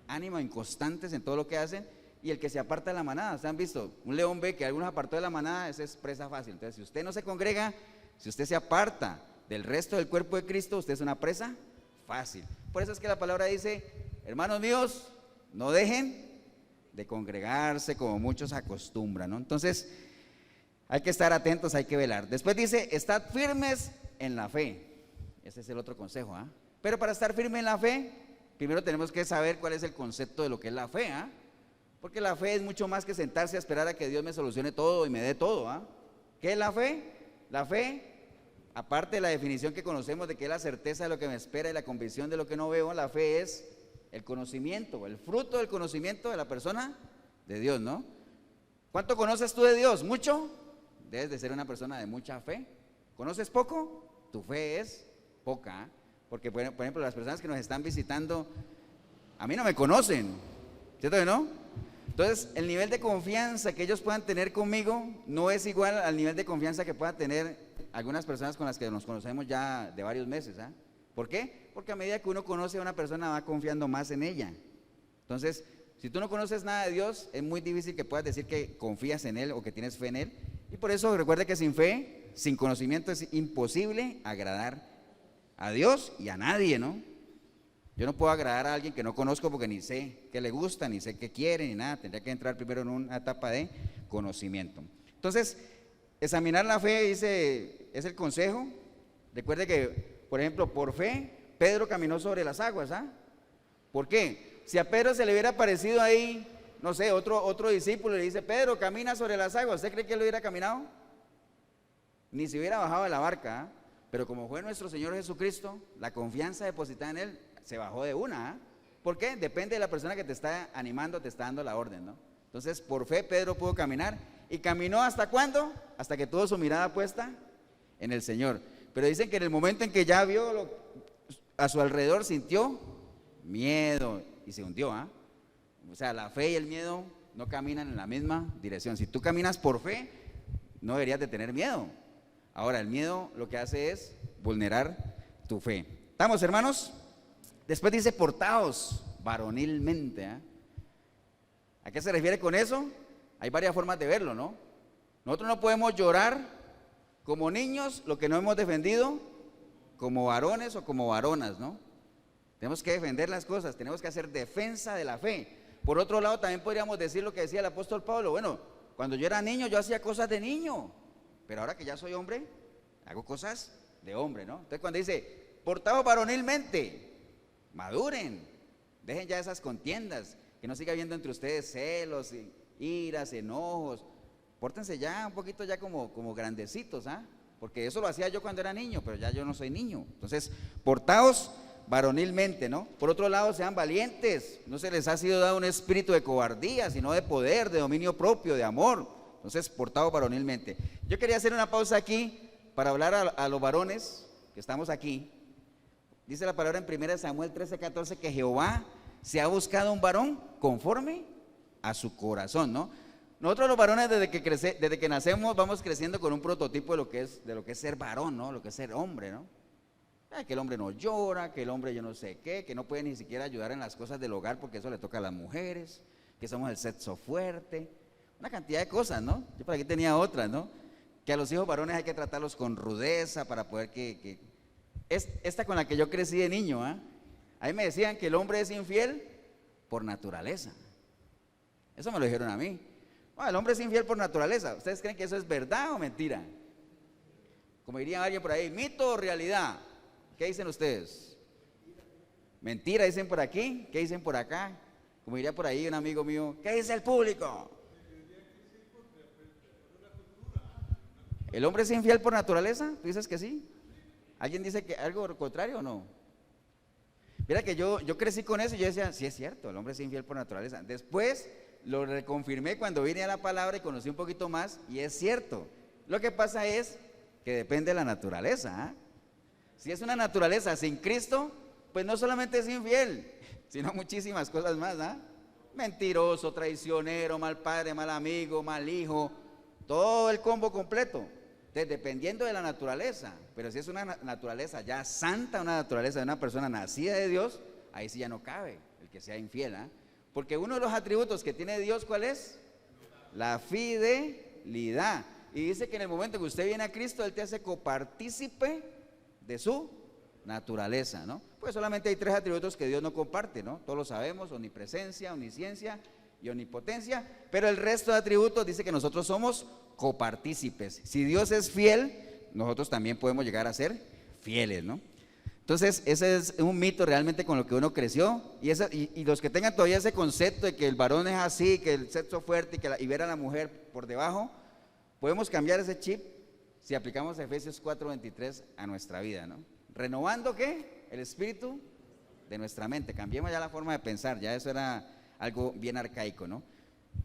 ánimo, inconstantes en todo lo que hacen. Y el que se aparta de la manada, ¿ustedes han visto? Un león ve que algunos apartó de la manada, esa es presa fácil. Entonces, si usted no se congrega, si usted se aparta del resto del cuerpo de Cristo, usted es una presa fácil. Por eso es que la palabra dice, hermanos míos, no dejen de congregarse como muchos acostumbran, ¿no? Entonces, hay que estar atentos, hay que velar. Después dice, estad firmes en la fe. Ese es el otro consejo, ¿ah? Pero para estar firme en la fe, primero tenemos que saber cuál es el concepto de lo que es la fe, ¿ah? Porque la fe es mucho más que sentarse a esperar a que Dios me solucione todo y me dé todo, ¿ah? ¿Qué es la fe? La fe, aparte de la definición que conocemos de que es la certeza de lo que me espera y la convicción de lo que no veo, la fe es el conocimiento, el fruto del conocimiento de la persona de Dios, ¿no? ¿Cuánto conoces tú de Dios? ¿Mucho? Debes de ser una persona de mucha fe. ¿Conoces poco? Tu fe es poca, ¿eh? Porque, por ejemplo, las personas que nos están visitando A mí no me conocen, ¿cierto que no? Entonces, el nivel de confianza que ellos puedan tener conmigo no es igual al nivel de confianza que puedan tener algunas personas con las que nos conocemos ya de varios meses. ¿Ah? ¿Por qué? Porque a medida que uno conoce a una persona va confiando más en ella. Entonces, si tú no conoces nada de Dios, es muy difícil que puedas decir que confías en Él o que tienes fe en Él. Y por eso recuerde que sin fe, sin conocimiento es imposible agradar a Dios y a nadie, ¿no? Yo no puedo agradar a alguien que no conozco porque ni sé qué le gusta, ni sé qué quiere, ni nada. Tendría que entrar primero en una etapa de conocimiento. Entonces, examinar la fe, dice, es el consejo. Recuerde que, por ejemplo, por fe, Pedro caminó sobre las aguas, ¿ah? ¿Por qué? Si a Pedro se le hubiera aparecido ahí, no sé, otro discípulo le dice, Pedro, camina sobre las aguas, ¿usted cree que él hubiera caminado? Ni se hubiera bajado de la barca, ¿ah? Pero como fue nuestro Señor Jesucristo, la confianza depositada en Él, se bajó de una. ¿Ah? ¿Por qué? Depende de la persona que te está animando, te está dando la orden, ¿no? Entonces, por fe, Pedro pudo caminar. ¿Y caminó hasta cuándo? Hasta que tuvo su mirada puesta en el Señor. Pero dicen que en el momento en que ya vio a su alrededor, sintió miedo y se hundió. ¿Ah? O sea, la fe y el miedo no caminan en la misma dirección. Si tú caminas por fe, no deberías de tener miedo. Ahora, el miedo lo que hace es vulnerar tu fe. ¿Estamos, hermanos? Después dice, portaos varonilmente. ¿Eh? ¿A qué se refiere con eso? Hay varias formas de verlo, ¿no? Nosotros no podemos llorar como niños lo que no hemos defendido como varones o como varonas, ¿no? Tenemos que defender las cosas, tenemos que hacer defensa de la fe. Por otro lado, también podríamos decir lo que decía el apóstol Pablo. Bueno, cuando yo era niño, yo hacía cosas de niño, pero ahora que ya soy hombre, hago cosas de hombre, ¿no? Entonces, cuando dice, portaos varonilmente, maduren, dejen ya esas contiendas, que no siga habiendo entre ustedes celos, iras, enojos, pórtense ya un poquito ya como grandecitos, ¿ah? Porque eso lo hacía yo cuando era niño, pero ya yo no soy niño. Entonces, portaos varonilmente, ¿no? Por otro lado, sean valientes, no se les ha sido dado un espíritu de cobardía, sino de poder, de dominio propio, de amor. Entonces, portaos varonilmente. Yo quería hacer una pausa aquí para hablar a los varones que estamos aquí. Dice la palabra en 1 Samuel 13:14 que Jehová se ha buscado un varón conforme a su corazón, ¿no? Nosotros los varones desde que nacemos vamos creciendo con un prototipo de lo que es ser varón, ¿no? Lo que es ser hombre, ¿no? Que el hombre no llora, que el hombre yo no sé qué, que no puede ni siquiera ayudar en las cosas del hogar porque eso le toca a las mujeres, que somos el sexo fuerte, una cantidad de cosas, ¿no? Yo por aquí tenía otras, ¿no? Que a los hijos varones hay que tratarlos con rudeza para poder esta con la que yo crecí de niño, ¿ah? A mí me decían que el hombre es infiel por naturaleza. Eso me lo dijeron a mí. El hombre es infiel por naturaleza. ¿Ustedes creen que eso es verdad o mentira? Como diría alguien por ahí, mito o realidad. ¿Qué dicen ustedes? Mentira, dicen por aquí. ¿Qué dicen por acá? Como diría por ahí un amigo mío, ¿qué dice el público? ¿El hombre es infiel por naturaleza? ¿Tú dices que sí? ¿Alguien dice que algo contrario o no? Mira que yo crecí con eso y yo decía, sí es cierto, el hombre es infiel por naturaleza. Después lo reconfirmé cuando vine a la palabra y conocí un poquito más y es cierto. Lo que pasa es que depende de la naturaleza. ¿Eh? Si es una naturaleza sin Cristo, pues no solamente es infiel, sino muchísimas cosas más. ¿Eh? Mentiroso, traicionero, mal padre, mal amigo, mal hijo, todo el combo completo. Entonces, dependiendo de la naturaleza, pero si es una naturaleza ya santa, una naturaleza de una persona nacida de Dios, ahí sí ya no cabe el que sea infiel. ¿Eh? Porque uno de los atributos que tiene Dios, ¿cuál es? La fidelidad. Y dice que en el momento que usted viene a Cristo, Él te hace copartícipe de su naturaleza, ¿no? Pues solamente hay 3 atributos que Dios no comparte, ¿no? Todos lo sabemos: omnipresencia, omnisciencia y omnipotencia. Pero el resto de atributos dice que nosotros somos copartícipes. Si Dios es fiel, nosotros también podemos llegar a ser fieles, ¿no? Entonces, ese es un mito realmente con lo que uno creció. Y los que tengan todavía ese concepto de que el varón es así, que el sexo fuerte y ver a la mujer por debajo, podemos cambiar ese chip si aplicamos Efesios 4:23 a nuestra vida, ¿no? Renovando, ¿qué? El espíritu de nuestra mente. Cambiemos ya la forma de pensar, ya eso era algo bien arcaico, ¿no?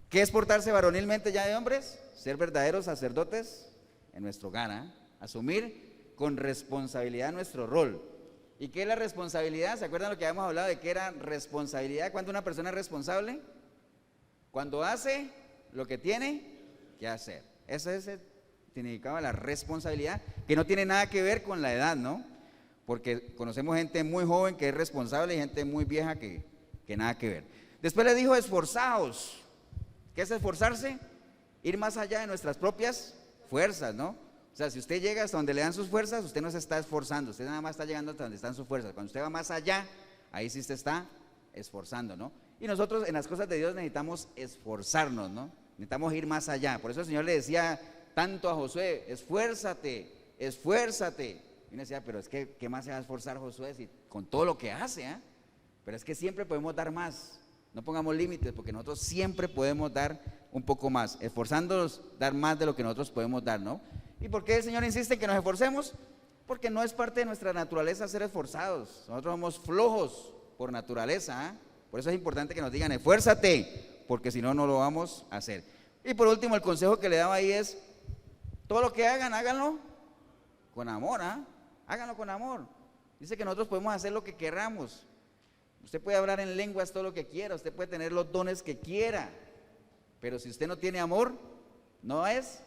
¿Qué es portarse varonilmente ya de hombres? Ser verdaderos sacerdotes en nuestro hogar, ¿eh? Asumir con responsabilidad nuestro rol. ¿Y qué es la responsabilidad? ¿Se acuerdan lo que habíamos hablado de qué era responsabilidad? ¿Cuándo una persona es responsable? Cuando hace lo que tiene que hacer. Ese es el significado de la responsabilidad, que no tiene nada que ver con la edad, ¿no? Porque conocemos gente muy joven que es responsable y gente muy vieja que nada que ver. Después le dijo, esforzaos. ¿Qué es esforzarse? Ir más allá de nuestras propias fuerzas, ¿no? O sea, si usted llega hasta donde le dan sus fuerzas, usted no se está esforzando, usted nada más está llegando hasta donde están sus fuerzas. Cuando usted va más allá, ahí sí usted está esforzando, ¿no? Y nosotros en las cosas de Dios necesitamos esforzarnos, ¿no? Necesitamos ir más allá. Por eso el Señor le decía tanto a Josué, esfuérzate, esfuérzate. Y uno decía, pero es que, ¿qué más se va a esforzar Josué si con todo lo que hace? Pero es que siempre podemos dar más. No pongamos límites, porque nosotros siempre podemos dar un poco más, esforzándonos, dar más de lo que nosotros podemos dar, ¿no? ¿Y por qué el Señor insiste en que nos esforcemos? Porque no es parte de nuestra naturaleza ser esforzados. Nosotros somos flojos por naturaleza, Por eso es importante que nos digan, esfuérzate, porque si no, no lo vamos a hacer. Y por último, el consejo que le daba ahí es, todo lo que hagan, háganlo con amor, háganlo con amor. Dice que nosotros podemos hacer lo que queramos. Usted puede hablar en lenguas todo lo que quiera, usted puede tener los dones que quiera, pero si usted no tiene amor, no es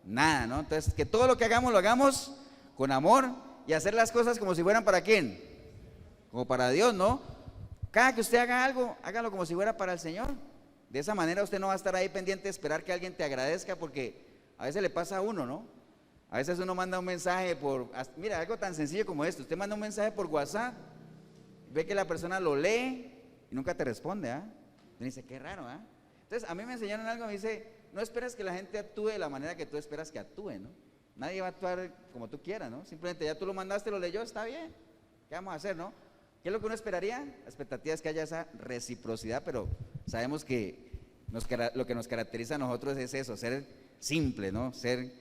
nada, ¿no? Entonces, que todo lo que hagamos, lo hagamos con amor y hacer las cosas como si fueran para quién, como para Dios, ¿no? Cada que usted haga algo, hágalo como si fuera para el Señor. De esa manera usted no va a estar ahí pendiente de esperar que alguien te agradezca, porque a veces le pasa a uno, ¿no? A veces uno manda un mensaje mira, algo tan sencillo como esto, usted manda un mensaje por WhatsApp, ve que la persona lo lee y nunca te responde, Usted dice, qué raro, Entonces, a mí me enseñaron algo, me dice, no esperes que la gente actúe de la manera que tú esperas que actúe, ¿no? Nadie va a actuar como tú quieras, ¿no? Simplemente ya tú lo mandaste, lo leyó, está bien, ¿qué vamos a hacer, no? ¿Qué es lo que uno esperaría? La expectativa es que haya esa reciprocidad, pero sabemos que lo que nos caracteriza a nosotros es eso, ser simple, ¿no? Ser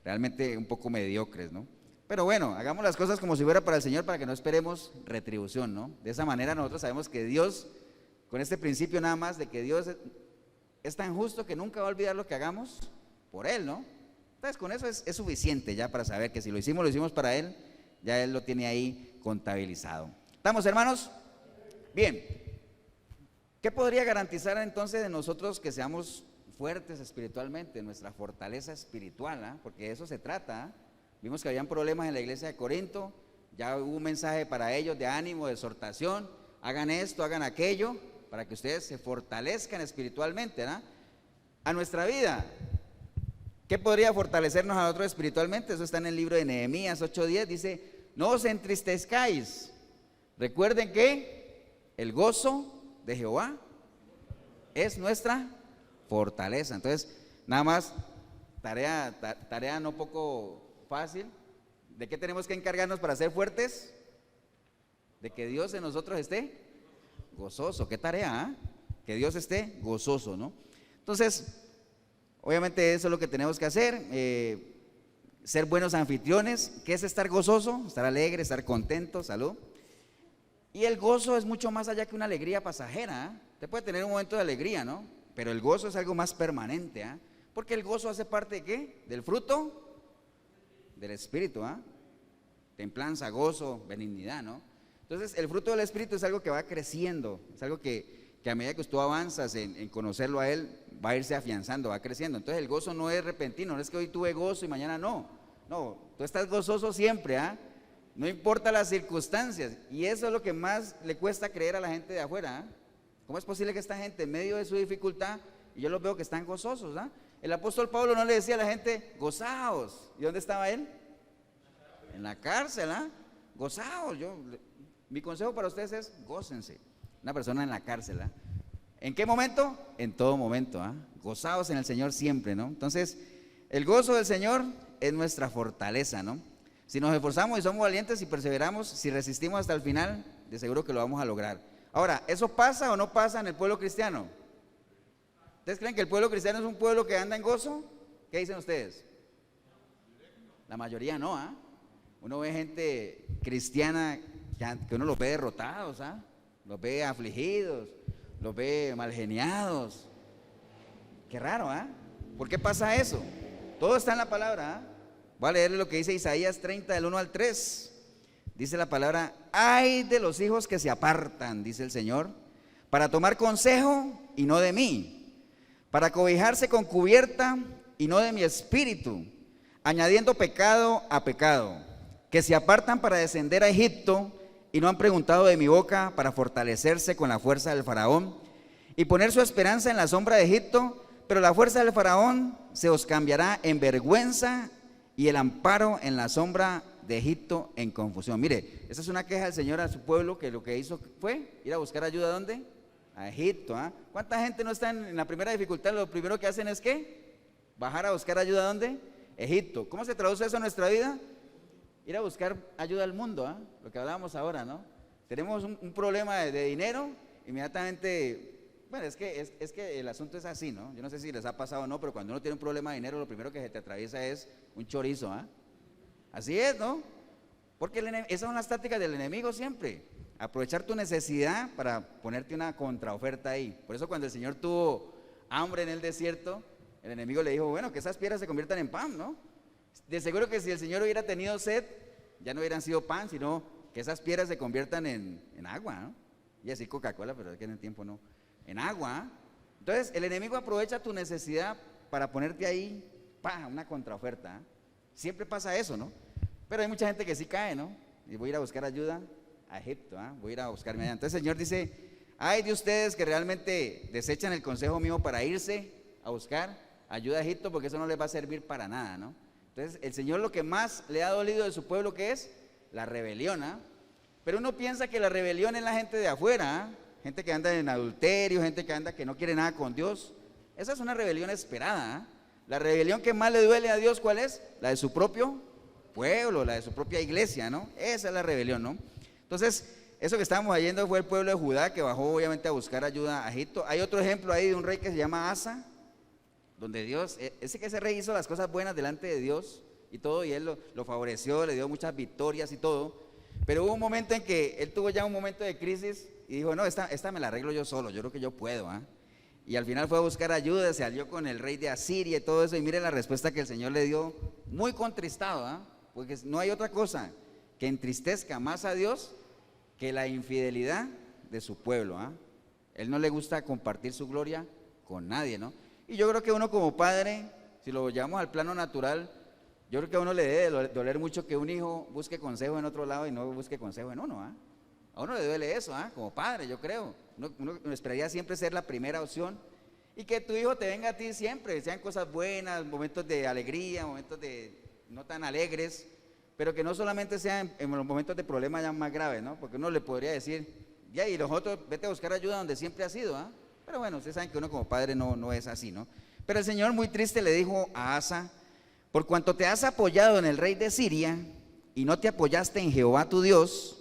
realmente un poco mediocres, ¿no? Pero bueno, hagamos las cosas como si fuera para el Señor, para que no esperemos retribución, ¿no? De esa manera nosotros sabemos que Dios, con este principio nada más de que Dios es tan justo que nunca va a olvidar lo que hagamos por Él, ¿no? Entonces con eso es suficiente ya para saber que si lo hicimos para Él, ya Él lo tiene ahí contabilizado. ¿Estamos, hermanos? Bien. ¿Qué podría garantizar entonces de nosotros que seamos fuertes espiritualmente, nuestra fortaleza espiritual? Porque de eso se trata. Vimos que habían problemas en la iglesia de Corinto, ya hubo un mensaje para ellos de ánimo, de exhortación, hagan esto, hagan aquello, para que ustedes se fortalezcan espiritualmente, a nuestra vida. ¿Qué podría fortalecernos a nosotros espiritualmente? Eso está en el libro de Nehemías 8:10, dice, no os entristezcáis, recuerden que el gozo de Jehová es nuestra fortaleza. Entonces, nada más, tarea no poco fácil. ¿De qué tenemos que encargarnos para ser fuertes? De que Dios en nosotros esté gozoso. ¿Qué tarea? Que Dios esté gozoso, ¿no? Entonces, obviamente eso es lo que tenemos que hacer, ser buenos anfitriones. ¿Qué es estar gozoso? Estar alegre, estar contento, salud. Y el gozo es mucho más allá que una alegría pasajera, Usted puede tener un momento de alegría, ¿no? Pero el gozo es algo más permanente, Porque el gozo hace parte ¿de qué? Del fruto del Espíritu, Templanza, gozo, benignidad, ¿no? Entonces, el fruto del Espíritu es algo que va creciendo, es algo que a medida que tú avanzas en conocerlo a Él, va a irse afianzando, va creciendo. Entonces, el gozo no es repentino, no es que hoy tuve gozo y mañana no. No, tú estás gozoso siempre, No importa las circunstancias. Y eso es lo que más le cuesta creer a la gente de afuera, ¿Cómo es posible que esta gente en medio de su dificultad, y yo los veo que están gozosos, El apóstol Pablo no le decía a la gente, gozaos. ¿Y dónde estaba él? En la cárcel, Gozaos. Mi consejo para ustedes es, gócense. Una persona en la cárcel, ¿En qué momento? En todo momento, Gozaos en el Señor siempre, ¿no? Entonces, el gozo del Señor es nuestra fortaleza, ¿no? Si nos esforzamos y somos valientes y perseveramos, si resistimos hasta el final, de seguro que lo vamos a lograr. Ahora, ¿eso pasa o no pasa en el pueblo cristiano? ¿Ustedes creen que el pueblo cristiano es un pueblo que anda en gozo? ¿Qué dicen ustedes? La mayoría no, Uno ve gente cristiana que uno los ve derrotados, Los ve afligidos, los ve malgeniados. Qué raro, ¿Por qué pasa eso? Todo está en la palabra, Voy a leerle lo que dice Isaías 30, del 1 al 3. Dice la palabra, ay de los hijos que se apartan, dice el Señor, para tomar consejo y no de mí, para cobijarse con cubierta y no de mi espíritu, añadiendo pecado a pecado, que se apartan para descender a Egipto y no han preguntado de mi boca para fortalecerse con la fuerza del faraón y poner su esperanza en la sombra de Egipto, pero la fuerza del faraón se os cambiará en vergüenza y el amparo en la sombra de Egipto en confusión. Mire, esa es una queja del Señor a su pueblo, que lo que hizo fue ir a buscar ayuda. ¿A dónde? A Egipto. ¿Cuánta gente no está en la primera dificultad? Lo primero que hacen es ¿qué? Bajar a buscar ayuda. ¿A dónde? Egipto. ¿Cómo se traduce eso en nuestra vida? Ir a buscar ayuda al mundo, lo que hablábamos ahora, ¿no? Tenemos un problema de dinero, inmediatamente, bueno, es que el asunto es así, ¿no? Yo no sé si les ha pasado o no, pero cuando uno tiene un problema de dinero, lo primero que se te atraviesa es un chorizo, Así es, ¿no? Porque esas son las tácticas del enemigo siempre, aprovechar tu necesidad para ponerte una contraoferta ahí. Por eso cuando el Señor tuvo hambre en el desierto, el enemigo le dijo, bueno, que esas piedras se conviertan en pan, ¿no? De seguro que si el Señor hubiera tenido sed, ya no hubieran sido pan, sino que esas piedras se conviertan en agua, ¿no? Y así Coca-Cola, pero es que en el tiempo no, en agua. Entonces el enemigo aprovecha tu necesidad para ponerte ahí, una contraoferta, Siempre pasa eso, ¿no? Pero hay mucha gente que sí cae, ¿no? Y voy a ir a buscar ayuda a Egipto, voy a ir a buscarme allá. Entonces el Señor dice, ay de ustedes que realmente desechan el consejo mío para irse a buscar ayuda a Egipto, porque eso no les va a servir para nada, ¿no? Entonces el Señor lo que más le ha dolido de su pueblo, ¿qué es? La rebelión, Pero uno piensa que la rebelión es la gente de afuera, gente que anda en adulterio, gente que anda que no quiere nada con Dios. Esa es una rebelión esperada, La rebelión que más le duele a Dios, ¿cuál es? La de su propio pueblo, la de su propia iglesia, ¿no? Esa es la rebelión, ¿no? Entonces, eso que estábamos yendo fue el pueblo de Judá, que bajó obviamente a buscar ayuda a Egipto. Hay otro ejemplo ahí de un rey que se llama Asa, donde Dios, ese rey hizo las cosas buenas delante de Dios y todo, y él lo favoreció, le dio muchas victorias y todo, pero hubo un momento en que él tuvo ya un momento de crisis y dijo, no, esta me la arreglo yo solo, yo creo que yo puedo, Y al final fue a buscar ayuda, se alió con el rey de Asiria y todo eso, y mire la respuesta que el Señor le dio, muy contristado, porque no hay otra cosa que entristezca más a Dios que la infidelidad de su pueblo, Él no le gusta compartir su gloria con nadie, ¿no? Y yo creo que uno como padre, si lo llevamos al plano natural, yo creo que a uno le debe doler mucho que un hijo busque consejo en otro lado y no busque consejo en uno, A uno le duele eso, como padre, yo creo. Uno esperaría siempre ser la primera opción y que tu hijo te venga a ti siempre, sean cosas buenas, momentos de alegría, momentos de no tan alegres, pero que no solamente sean en los momentos de problemas ya más graves, ¿no? Porque uno le podría decir, ya, y los otros, vete a buscar ayuda donde siempre ha sido, Pero bueno, ustedes saben que uno como padre no es así, ¿no? Pero el Señor muy triste le dijo a Asa, por cuanto te has apoyado en el rey de Siria y no te apoyaste en Jehová tu Dios,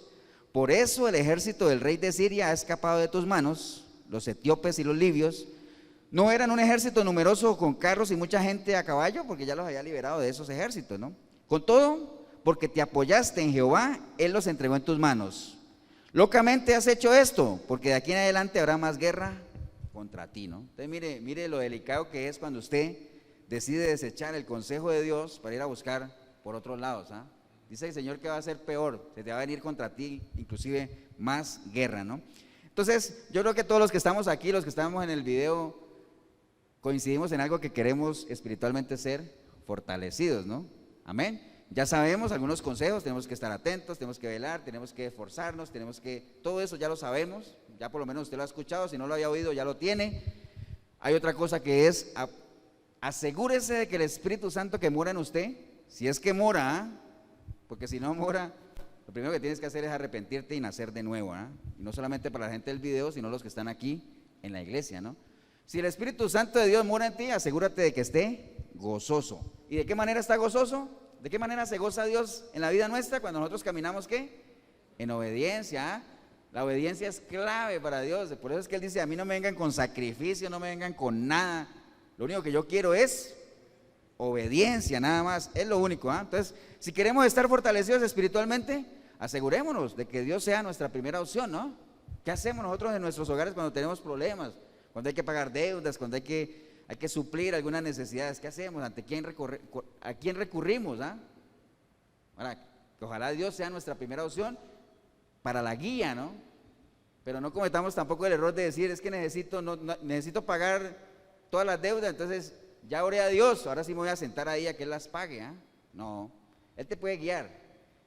por eso el ejército del rey de Siria ha escapado de tus manos. Los etíopes y los libios no eran un ejército numeroso con carros y mucha gente a caballo, porque ya los había liberado de esos ejércitos, ¿no? Con todo, porque te apoyaste en Jehová, Él los entregó en tus manos. Locamente has hecho esto, porque de aquí en adelante habrá más guerra contra ti, ¿no? Entonces mire lo delicado que es cuando usted decide desechar el consejo de Dios para ir a buscar por otros lados, Dice el Señor que va a ser peor, se te va a venir contra ti, inclusive más guerra, ¿no? Entonces, yo creo que todos los que estamos aquí, los que estamos en el video, coincidimos en algo que queremos espiritualmente ser fortalecidos, ¿no? Amén. Ya sabemos algunos consejos, tenemos que estar atentos, tenemos que velar, tenemos que esforzarnos, todo eso ya lo sabemos, ya por lo menos usted lo ha escuchado, si no lo había oído ya lo tiene. Hay otra cosa que es, asegúrese de que el Espíritu Santo que mora en usted, si es que mora, porque si no mora, lo primero que tienes que hacer es arrepentirte y nacer de nuevo, y no solamente para la gente del video, sino los que están aquí en la iglesia, ¿no? Si el Espíritu Santo de Dios mora en ti, asegúrate de que esté gozoso. ¿Y de qué manera está gozoso? ¿De qué manera se goza Dios en la vida nuestra cuando nosotros caminamos qué? En obediencia, La obediencia es clave para Dios, por eso es que Él dice, a mí no me vengan con sacrificio, no me vengan con nada, lo único que yo quiero es obediencia, nada más, es lo único, Entonces, si queremos estar fortalecidos espiritualmente, asegurémonos de que Dios sea nuestra primera opción, ¿no? ¿Qué hacemos nosotros en nuestros hogares cuando tenemos problemas? Cuando hay que pagar deudas, cuando hay que suplir algunas necesidades, ¿qué hacemos? ¿A quién recurrimos? Ahora, Que ojalá Dios sea nuestra primera opción para la guía, ¿no? Pero no cometamos tampoco el error de decir, es que necesito pagar todas las deudas, entonces ya oré a Dios, ahora sí me voy a sentar ahí a que Él las pague, ¿ah? No, Él te puede guiar.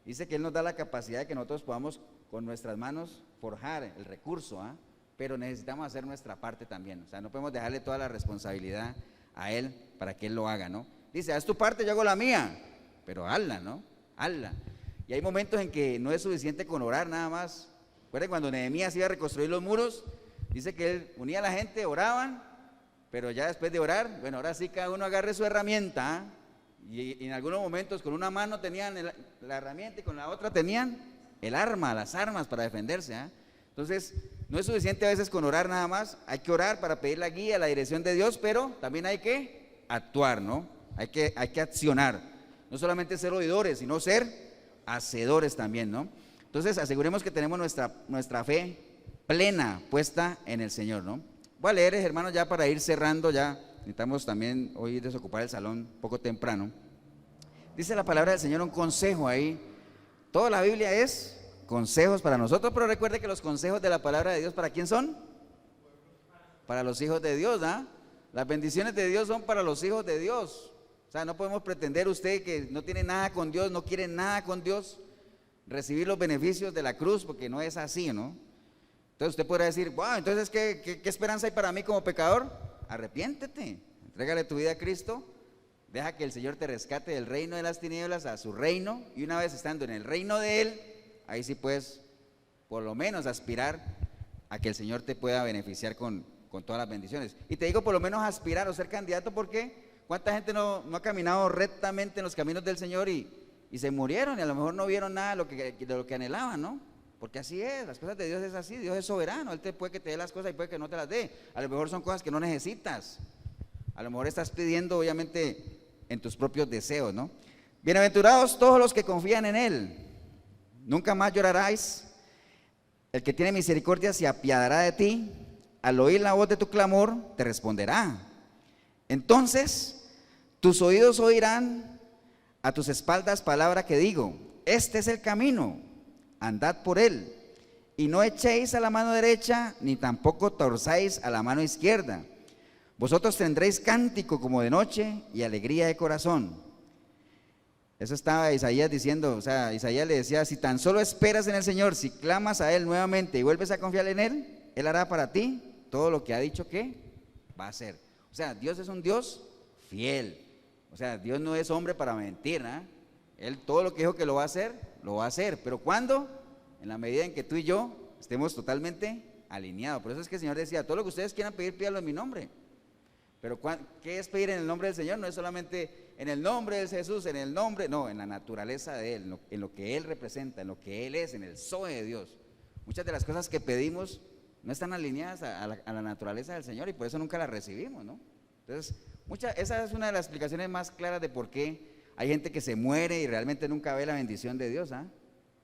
Dice que Él nos da la capacidad de que nosotros podamos con nuestras manos forjar el recurso, ¿ah? Pero necesitamos hacer nuestra parte también, o sea, no podemos dejarle toda la responsabilidad a Él para que Él lo haga, ¿no? Dice, haz tu parte, yo hago la mía, pero hazla, ¿no? Hazla. Y hay momentos en que no es suficiente con orar nada más. Recuerden cuando Nehemías iba a reconstruir los muros, dice que él unía a la gente, oraban, pero ya después de orar, bueno, ahora sí cada uno agarre su herramienta, ¿ah? Y en algunos momentos con una mano tenían la herramienta y con la otra tenían el arma, las armas para defenderse, ¿ah? Entonces, no es suficiente a veces con orar nada más, hay que orar para pedir la guía, la dirección de Dios, pero también hay que actuar, ¿no? Hay que accionar, no solamente ser oidores, sino ser hacedores también, ¿no? Entonces, aseguremos que tenemos nuestra fe plena puesta en el Señor, ¿no? Voy a leer, hermanos, ya para ir cerrando, ya necesitamos también hoy desocupar el salón poco temprano. Dice la palabra del Señor un consejo ahí. Toda la Biblia es consejos para nosotros, pero recuerde que los consejos de la palabra de Dios, ¿para quién son? Para los hijos de Dios, ¿ah? Las bendiciones de Dios son para los hijos de Dios. O sea, no podemos pretender usted que no tiene nada con Dios, no quiere nada con Dios, recibir los beneficios de la cruz, porque no es así, ¿no? Entonces usted podrá decir, wow, entonces ¿qué esperanza hay para mí como pecador? Arrepiéntete, entrégale tu vida a Cristo, deja que el Señor te rescate del reino de las tinieblas a su reino, y una vez estando en el reino de Él, ahí sí puedes por lo menos aspirar a que el Señor te pueda beneficiar con todas las bendiciones. Y te digo por lo menos aspirar o ser candidato, porque ¿cuánta gente no ha caminado rectamente en los caminos del Señor y se murieron y a lo mejor no vieron nada de lo que anhelaban, ¿no? Porque así es, las cosas de Dios es así, Dios es soberano, Él puede que te dé las cosas y puede que no te las dé. A lo mejor son cosas que no necesitas, a lo mejor estás pidiendo obviamente en tus propios deseos, ¿no? Bienaventurados todos los que confían en Él, nunca más lloraráis, el que tiene misericordia se apiadará de ti, al oír la voz de tu clamor te responderá. Entonces tus oídos oirán, a tus espaldas palabra que digo, este es el camino, andad por él, y no echéis a la mano derecha, ni tampoco torzáis a la mano izquierda. Vosotros tendréis cántico como de noche y alegría de corazón. Eso estaba Isaías diciendo, o sea, Isaías le decía, si tan solo esperas en el Señor, si clamas a Él nuevamente y vuelves a confiar en Él, Él hará para ti todo lo que ha dicho que va a hacer. O sea, Dios es un Dios fiel. O sea, Dios no es hombre para mentir, ¿eh? Él todo lo que dijo que lo va a hacer, lo va a hacer. ¿Pero cuándo? En la medida en que tú y yo estemos totalmente alineados. Por eso es que el Señor decía, todo lo que ustedes quieran pedir, pídalo en mi nombre. Pero ¿qué es pedir en el nombre del Señor? No es solamente en el nombre de Jesús, en el nombre, no, en la naturaleza de Él, en lo que Él representa, en lo que Él es, en el Zoe de Dios. Muchas de las cosas que pedimos no están alineadas a la naturaleza del Señor y por eso nunca las recibimos, ¿no? Entonces, esa es una de las explicaciones más claras de por qué hay gente que se muere y realmente nunca ve la bendición de Dios, ¿ah?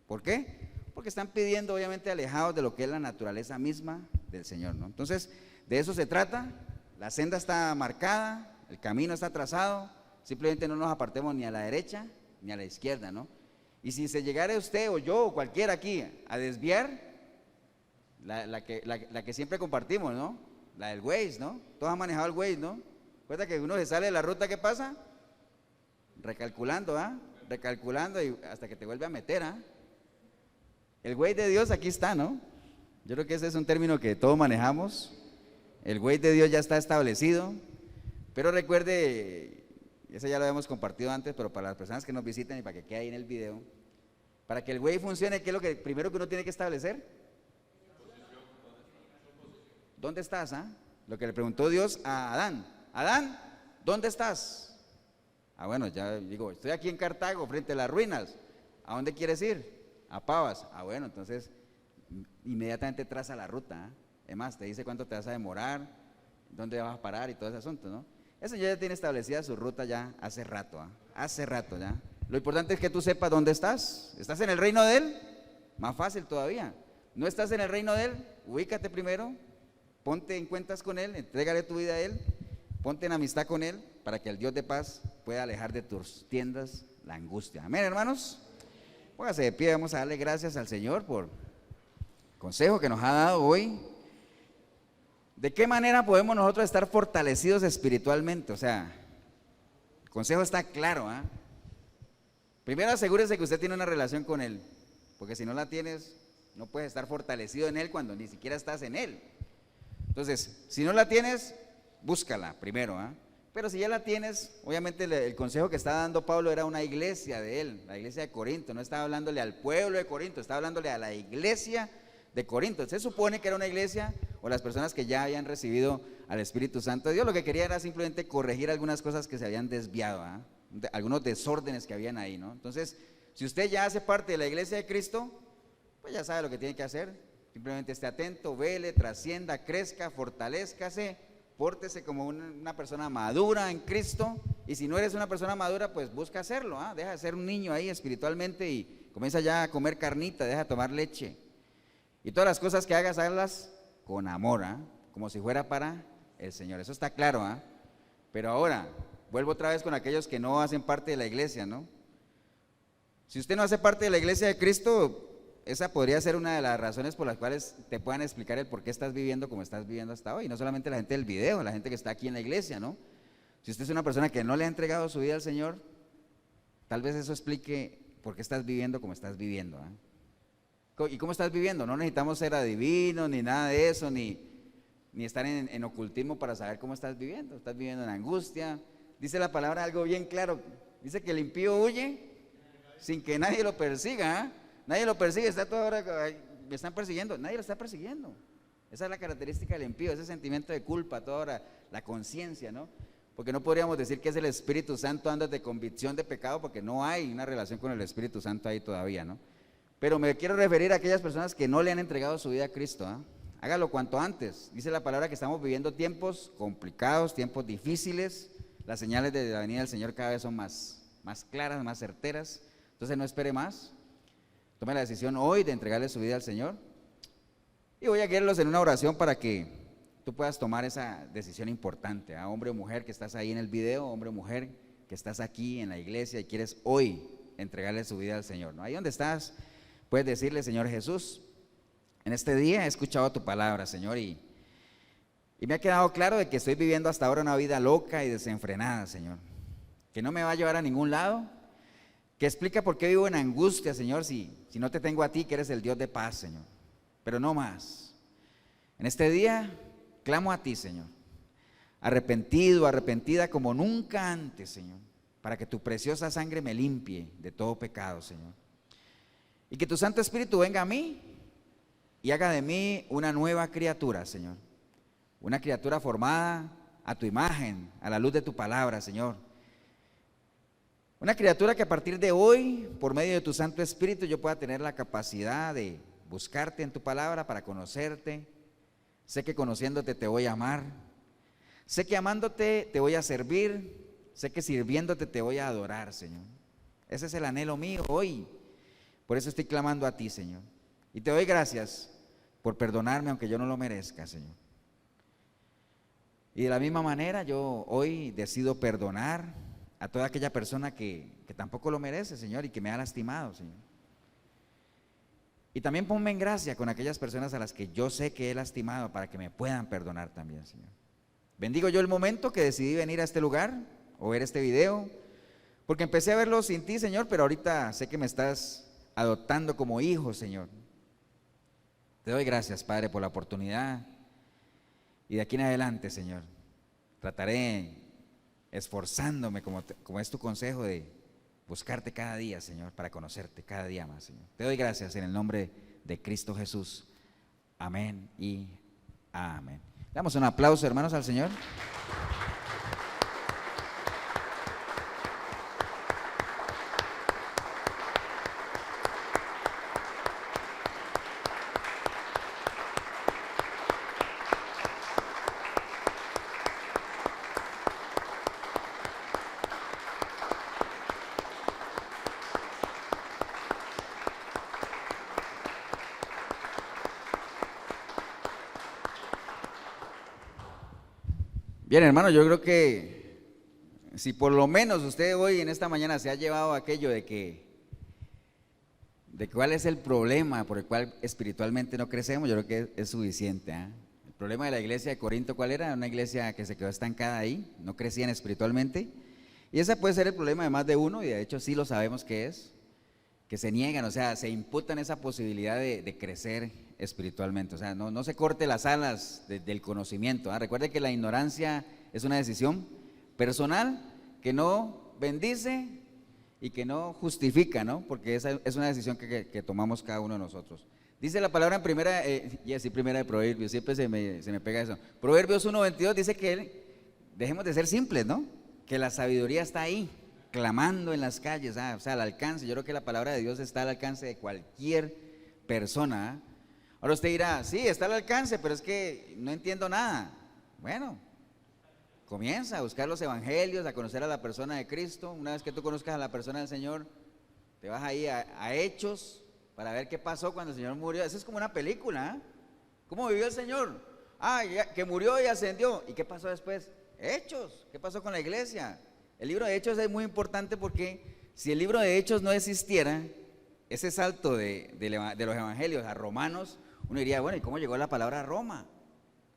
¿Por qué? Porque están pidiendo obviamente alejados de lo que es la naturaleza misma del Señor, ¿no? Entonces, de eso se trata, la senda está marcada, el camino está trazado, simplemente no nos apartemos ni a la derecha ni a la izquierda, ¿no? Y si se llegara usted o yo o cualquiera aquí a desviar, la que siempre compartimos, ¿no? La del Waze, ¿no? Todos han manejado el Waze, ¿no? Recuerda que uno se sale de la ruta, ¿qué pasa? Recalculando, ¿ah? Recalculando y hasta que te vuelve a meter, ¿ah? El Waze de Dios aquí está, ¿no? Yo creo que ese es un término que todos manejamos. El Waze de Dios ya está establecido, pero recuerde, ese ya lo habíamos compartido antes, pero para las personas que nos visiten y para que quede ahí en el video, para que el Waze funcione, ¿qué es lo que primero que uno tiene que establecer? ¿Dónde estás? ¿Ah? Lo que le preguntó Dios a Adán. Adán, ¿dónde estás? Ah, bueno, ya digo, estoy aquí en Cartago, frente a las ruinas. ¿A dónde quieres ir? A Pavas. Ah, bueno, entonces inmediatamente traza la ruta, ¿eh? Es más, te dice cuánto te vas a demorar, dónde vas a parar y todo ese asunto, ¿no? Eso ya tiene establecida su ruta ya hace rato, ¿eh? Hace rato ya. Lo importante es que tú sepas dónde estás. ¿Estás en el reino de Él? Más fácil todavía. ¿No estás en el reino de Él? Ubícate primero, ponte en cuentas con Él, entrégale tu vida a Él, ponte en amistad con Él para que el Dios de paz pueda alejar de tus tiendas la angustia. Amén, hermanos. Póngase de pie, vamos a darle gracias al Señor por el consejo que nos ha dado hoy. ¿De qué manera podemos nosotros estar fortalecidos espiritualmente? O sea, el consejo está claro, ¿ah? Primero asegúrese que usted tiene una relación con Él, porque si no la tienes, no puedes estar fortalecido en Él cuando ni siquiera estás en Él. Entonces, si no la tienes, búscala primero, ¿ah? Pero si ya la tienes, obviamente el consejo que está dando Pablo era una iglesia de él, la iglesia de Corinto, no estaba hablándole al pueblo de Corinto, estaba hablándole a la iglesia de Corinto. Se supone que era una iglesia o las personas que ya habían recibido al Espíritu Santo de Dios, lo que quería era simplemente corregir algunas cosas que se habían desviado, ¿ah? Algunos desórdenes que habían ahí, ¿no? Entonces, si usted ya hace parte de la iglesia de Cristo, pues ya sabe lo que tiene que hacer, simplemente esté atento, vele, trascienda, crezca, fortalézcase, pórtese como una persona madura en Cristo, y si no eres una persona madura, pues busca hacerlo, ¿ah? Deja de ser un niño ahí espiritualmente y comienza ya a comer carnita, deja de tomar leche. Y todas las cosas que hagas, hazlas con amor, ¿ah? Como si fuera para el Señor. Eso está claro, ¿ah? Pero ahora, vuelvo otra vez con aquellos que no hacen parte de la iglesia, ¿no? Si usted no hace parte de la iglesia de Cristo, esa podría ser una de las razones por las cuales te puedan explicar el por qué estás viviendo como estás viviendo hasta hoy. No solamente la gente del video, la gente que está aquí en la iglesia, ¿no? Si usted es una persona que no le ha entregado su vida al Señor, tal vez eso explique por qué estás viviendo como estás viviendo, ¿eh? ¿Y cómo estás viviendo? No necesitamos ser adivinos, ni nada de eso, ni estar en ocultismo para saber cómo estás viviendo. Estás viviendo en angustia. Dice la palabra algo bien claro. Dice que el impío huye sin que nadie lo persiga, ¿eh? Nadie lo persigue, está toda hora, me están persiguiendo, nadie lo está persiguiendo. Esa es la característica del impío, ese sentimiento de culpa, toda hora, la conciencia, ¿no? Porque no podríamos decir que es el Espíritu Santo dando de convicción de pecado, porque no hay una relación con el Espíritu Santo ahí todavía, ¿no? Pero me quiero referir a aquellas personas que no le han entregado su vida a Cristo, ¿eh? Hágalo cuanto antes. Dice la palabra que estamos viviendo tiempos complicados, tiempos difíciles, las señales de la venida del Señor cada vez son más claras, más certeras, entonces no espere más. Tome la decisión hoy de entregarle su vida al Señor. Y voy a guiarlos en una oración para que tú puedas tomar esa decisión importante, ¿eh? Hombre o mujer que estás ahí en el video, hombre o mujer que estás aquí en la iglesia y quieres hoy entregarle su vida al Señor, ¿no? Ahí donde estás, puedes decirle: Señor Jesús, en este día he escuchado tu palabra, Señor, y me ha quedado claro de que estoy viviendo hasta ahora una vida loca y desenfrenada, Señor, que no me va a llevar a ningún lado, que explica por qué vivo en angustia, Señor, si no te tengo a ti, que eres el Dios de paz, Señor, pero no más. En este día clamo a ti, Señor, arrepentido, arrepentida como nunca antes, Señor, para que tu preciosa sangre me limpie de todo pecado, Señor, y que tu Santo Espíritu venga a mí y haga de mí una nueva criatura, Señor, una criatura formada a tu imagen, a la luz de tu palabra, Señor. Una criatura que a partir de hoy, por medio de tu Santo Espíritu, yo pueda tener la capacidad de buscarte en tu palabra para conocerte. Sé que conociéndote te voy a amar. Sé que amándote te voy a servir. Sé que sirviéndote te voy a adorar, Señor. Ese es el anhelo mío hoy. Por eso estoy clamando a ti, Señor. Y te doy gracias por perdonarme aunque yo no lo merezca, Señor. Y de la misma manera yo hoy decido perdonar a toda aquella persona que tampoco lo merece, Señor, y que me ha lastimado, Señor. Y también ponme en gracia con aquellas personas a las que yo sé que he lastimado para que me puedan perdonar también, Señor. Bendigo yo el momento que decidí venir a este lugar o ver este video, porque empecé a verlo sin ti, Señor, pero ahorita sé que me estás adoptando como hijo, Señor. Te doy gracias, Padre, por la oportunidad, y de aquí en adelante, Señor, trataré esforzándome, como es tu consejo, de buscarte cada día, Señor, para conocerte cada día más, Señor. Te doy gracias en el nombre de Cristo Jesús. Amén y amén. Damos un aplauso, hermanos, al Señor. Bien, hermano, yo creo que si por lo menos usted hoy en esta mañana se ha llevado aquello de que de cuál es el problema por el cual espiritualmente no crecemos, yo creo que es suficiente. El problema de la iglesia de Corinto, ¿cuál era? Una iglesia que se quedó estancada ahí, no crecían espiritualmente. Y ese puede ser el problema de más de uno, y de hecho sí lo sabemos que es, que se niegan, o sea, se imputan esa posibilidad de crecer espiritualmente. O sea, no se corte las alas del conocimiento. Recuerde que la ignorancia es una decisión personal que no bendice y que no justifica, ¿no? Porque esa es una decisión que tomamos cada uno de nosotros. Dice la palabra en primera de Proverbios, siempre se me pega eso. Proverbios 1:22 dice que dejemos de ser simples, ¿no? Que la sabiduría está ahí, clamando en las calles, o sea, al alcance. Yo creo que la palabra de Dios está al alcance de cualquier persona. Ahora usted dirá, sí, está al alcance, pero es que no entiendo nada. Bueno, comienza a buscar los evangelios, a conocer a la persona de Cristo. Una vez que tú conozcas a la persona del Señor, te vas ahí a Hechos para ver qué pasó cuando el Señor murió. Eso es como una película, ¿Cómo vivió el Señor? Que murió y ascendió. ¿Y qué pasó después? Hechos. ¿Qué pasó con la iglesia? El libro de Hechos es muy importante porque si el libro de Hechos no existiera, ese salto de los evangelios a Romanos, uno diría, bueno, ¿y cómo llegó la palabra a Roma?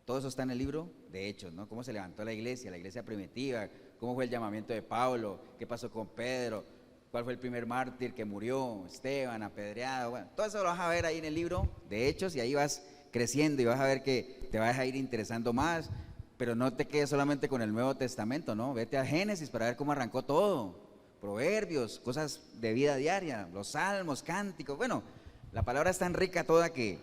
Todo eso está en el libro de Hechos, ¿no? Cómo se levantó la iglesia primitiva, cómo fue el llamamiento de Pablo, qué pasó con Pedro, cuál fue el primer mártir que murió, Esteban, apedreado. Bueno, todo eso lo vas a ver ahí en el libro de Hechos, y ahí vas creciendo y vas a ver que te vas a ir interesando más. Pero no te quedes solamente con el Nuevo Testamento, ¿no? Vete a Génesis para ver cómo arrancó todo. Proverbios, cosas de vida diaria, los salmos, cánticos. Bueno, la palabra es tan rica toda que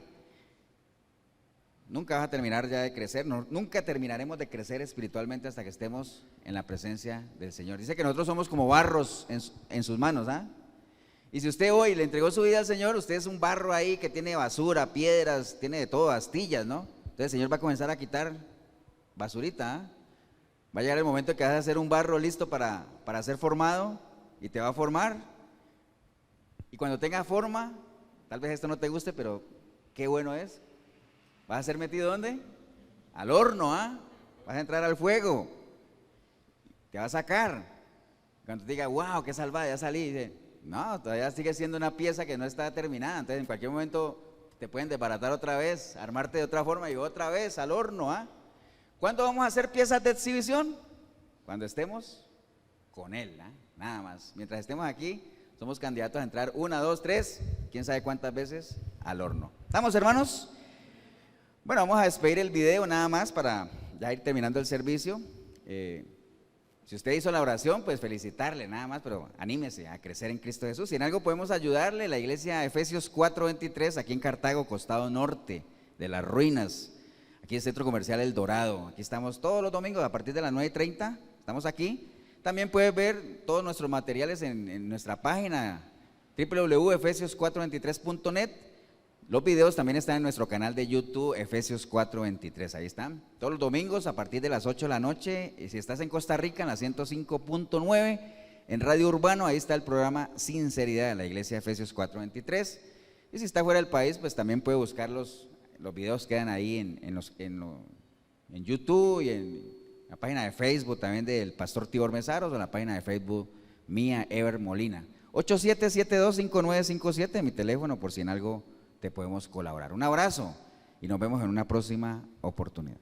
nunca vas a terminar ya de crecer, nunca terminaremos de crecer espiritualmente hasta que estemos en la presencia del Señor. Dice que nosotros somos como barros en sus manos, Y si usted hoy le entregó su vida al Señor, usted es un barro ahí que tiene basura, piedras, tiene de todo, astillas, ¿no? Entonces el Señor va a comenzar a quitar basurita, Va a llegar el momento que vas a ser un barro listo para ser formado, y te va a formar. Y cuando tenga forma, tal vez esto no te guste, pero qué bueno es. Vas a ser metido ¿dónde? Al horno, Vas a entrar al fuego. Te va a sacar. Cuando te diga, wow, qué salvada, ya salí. Dice, no, todavía sigue siendo una pieza que no está terminada. Entonces en cualquier momento te pueden desbaratar otra vez, armarte de otra forma y otra vez al horno, ¿Cuándo vamos a hacer piezas de exhibición? Cuando estemos con Él, nada más. Mientras estemos aquí, somos candidatos a entrar 1, 2, 3, quién sabe cuántas veces al horno. ¿Estamos, hermanos? Bueno, vamos a despedir el video nada más para ya ir terminando el servicio. Si usted hizo la oración, pues felicitarle nada más, pero anímese a crecer en Cristo Jesús. Si en algo podemos ayudarle, la iglesia Efesios 4:23, aquí en Cartago, costado norte de las ruinas. Aquí el Centro Comercial El Dorado. Aquí estamos todos los domingos a partir de las 9:30. Estamos aquí. También puedes ver todos nuestros materiales en nuestra página www.efesios423.net. Los videos también están en nuestro canal de YouTube, Efesios 4:23. Ahí están. Todos los domingos a partir de las 8 de la noche. Y si estás en Costa Rica, en la 105.9, en Radio Urbano, ahí está el programa Sinceridad de la iglesia Efesios 4:23. Y si está fuera del país, pues también puede buscarlos. Los videos quedan ahí en YouTube y en la página de Facebook también del pastor Tibor Mesaros, o en la página de Facebook mía, Ever Molina. 87725957, mi teléfono, por si en algo te podemos colaborar. Un abrazo y nos vemos en una próxima oportunidad.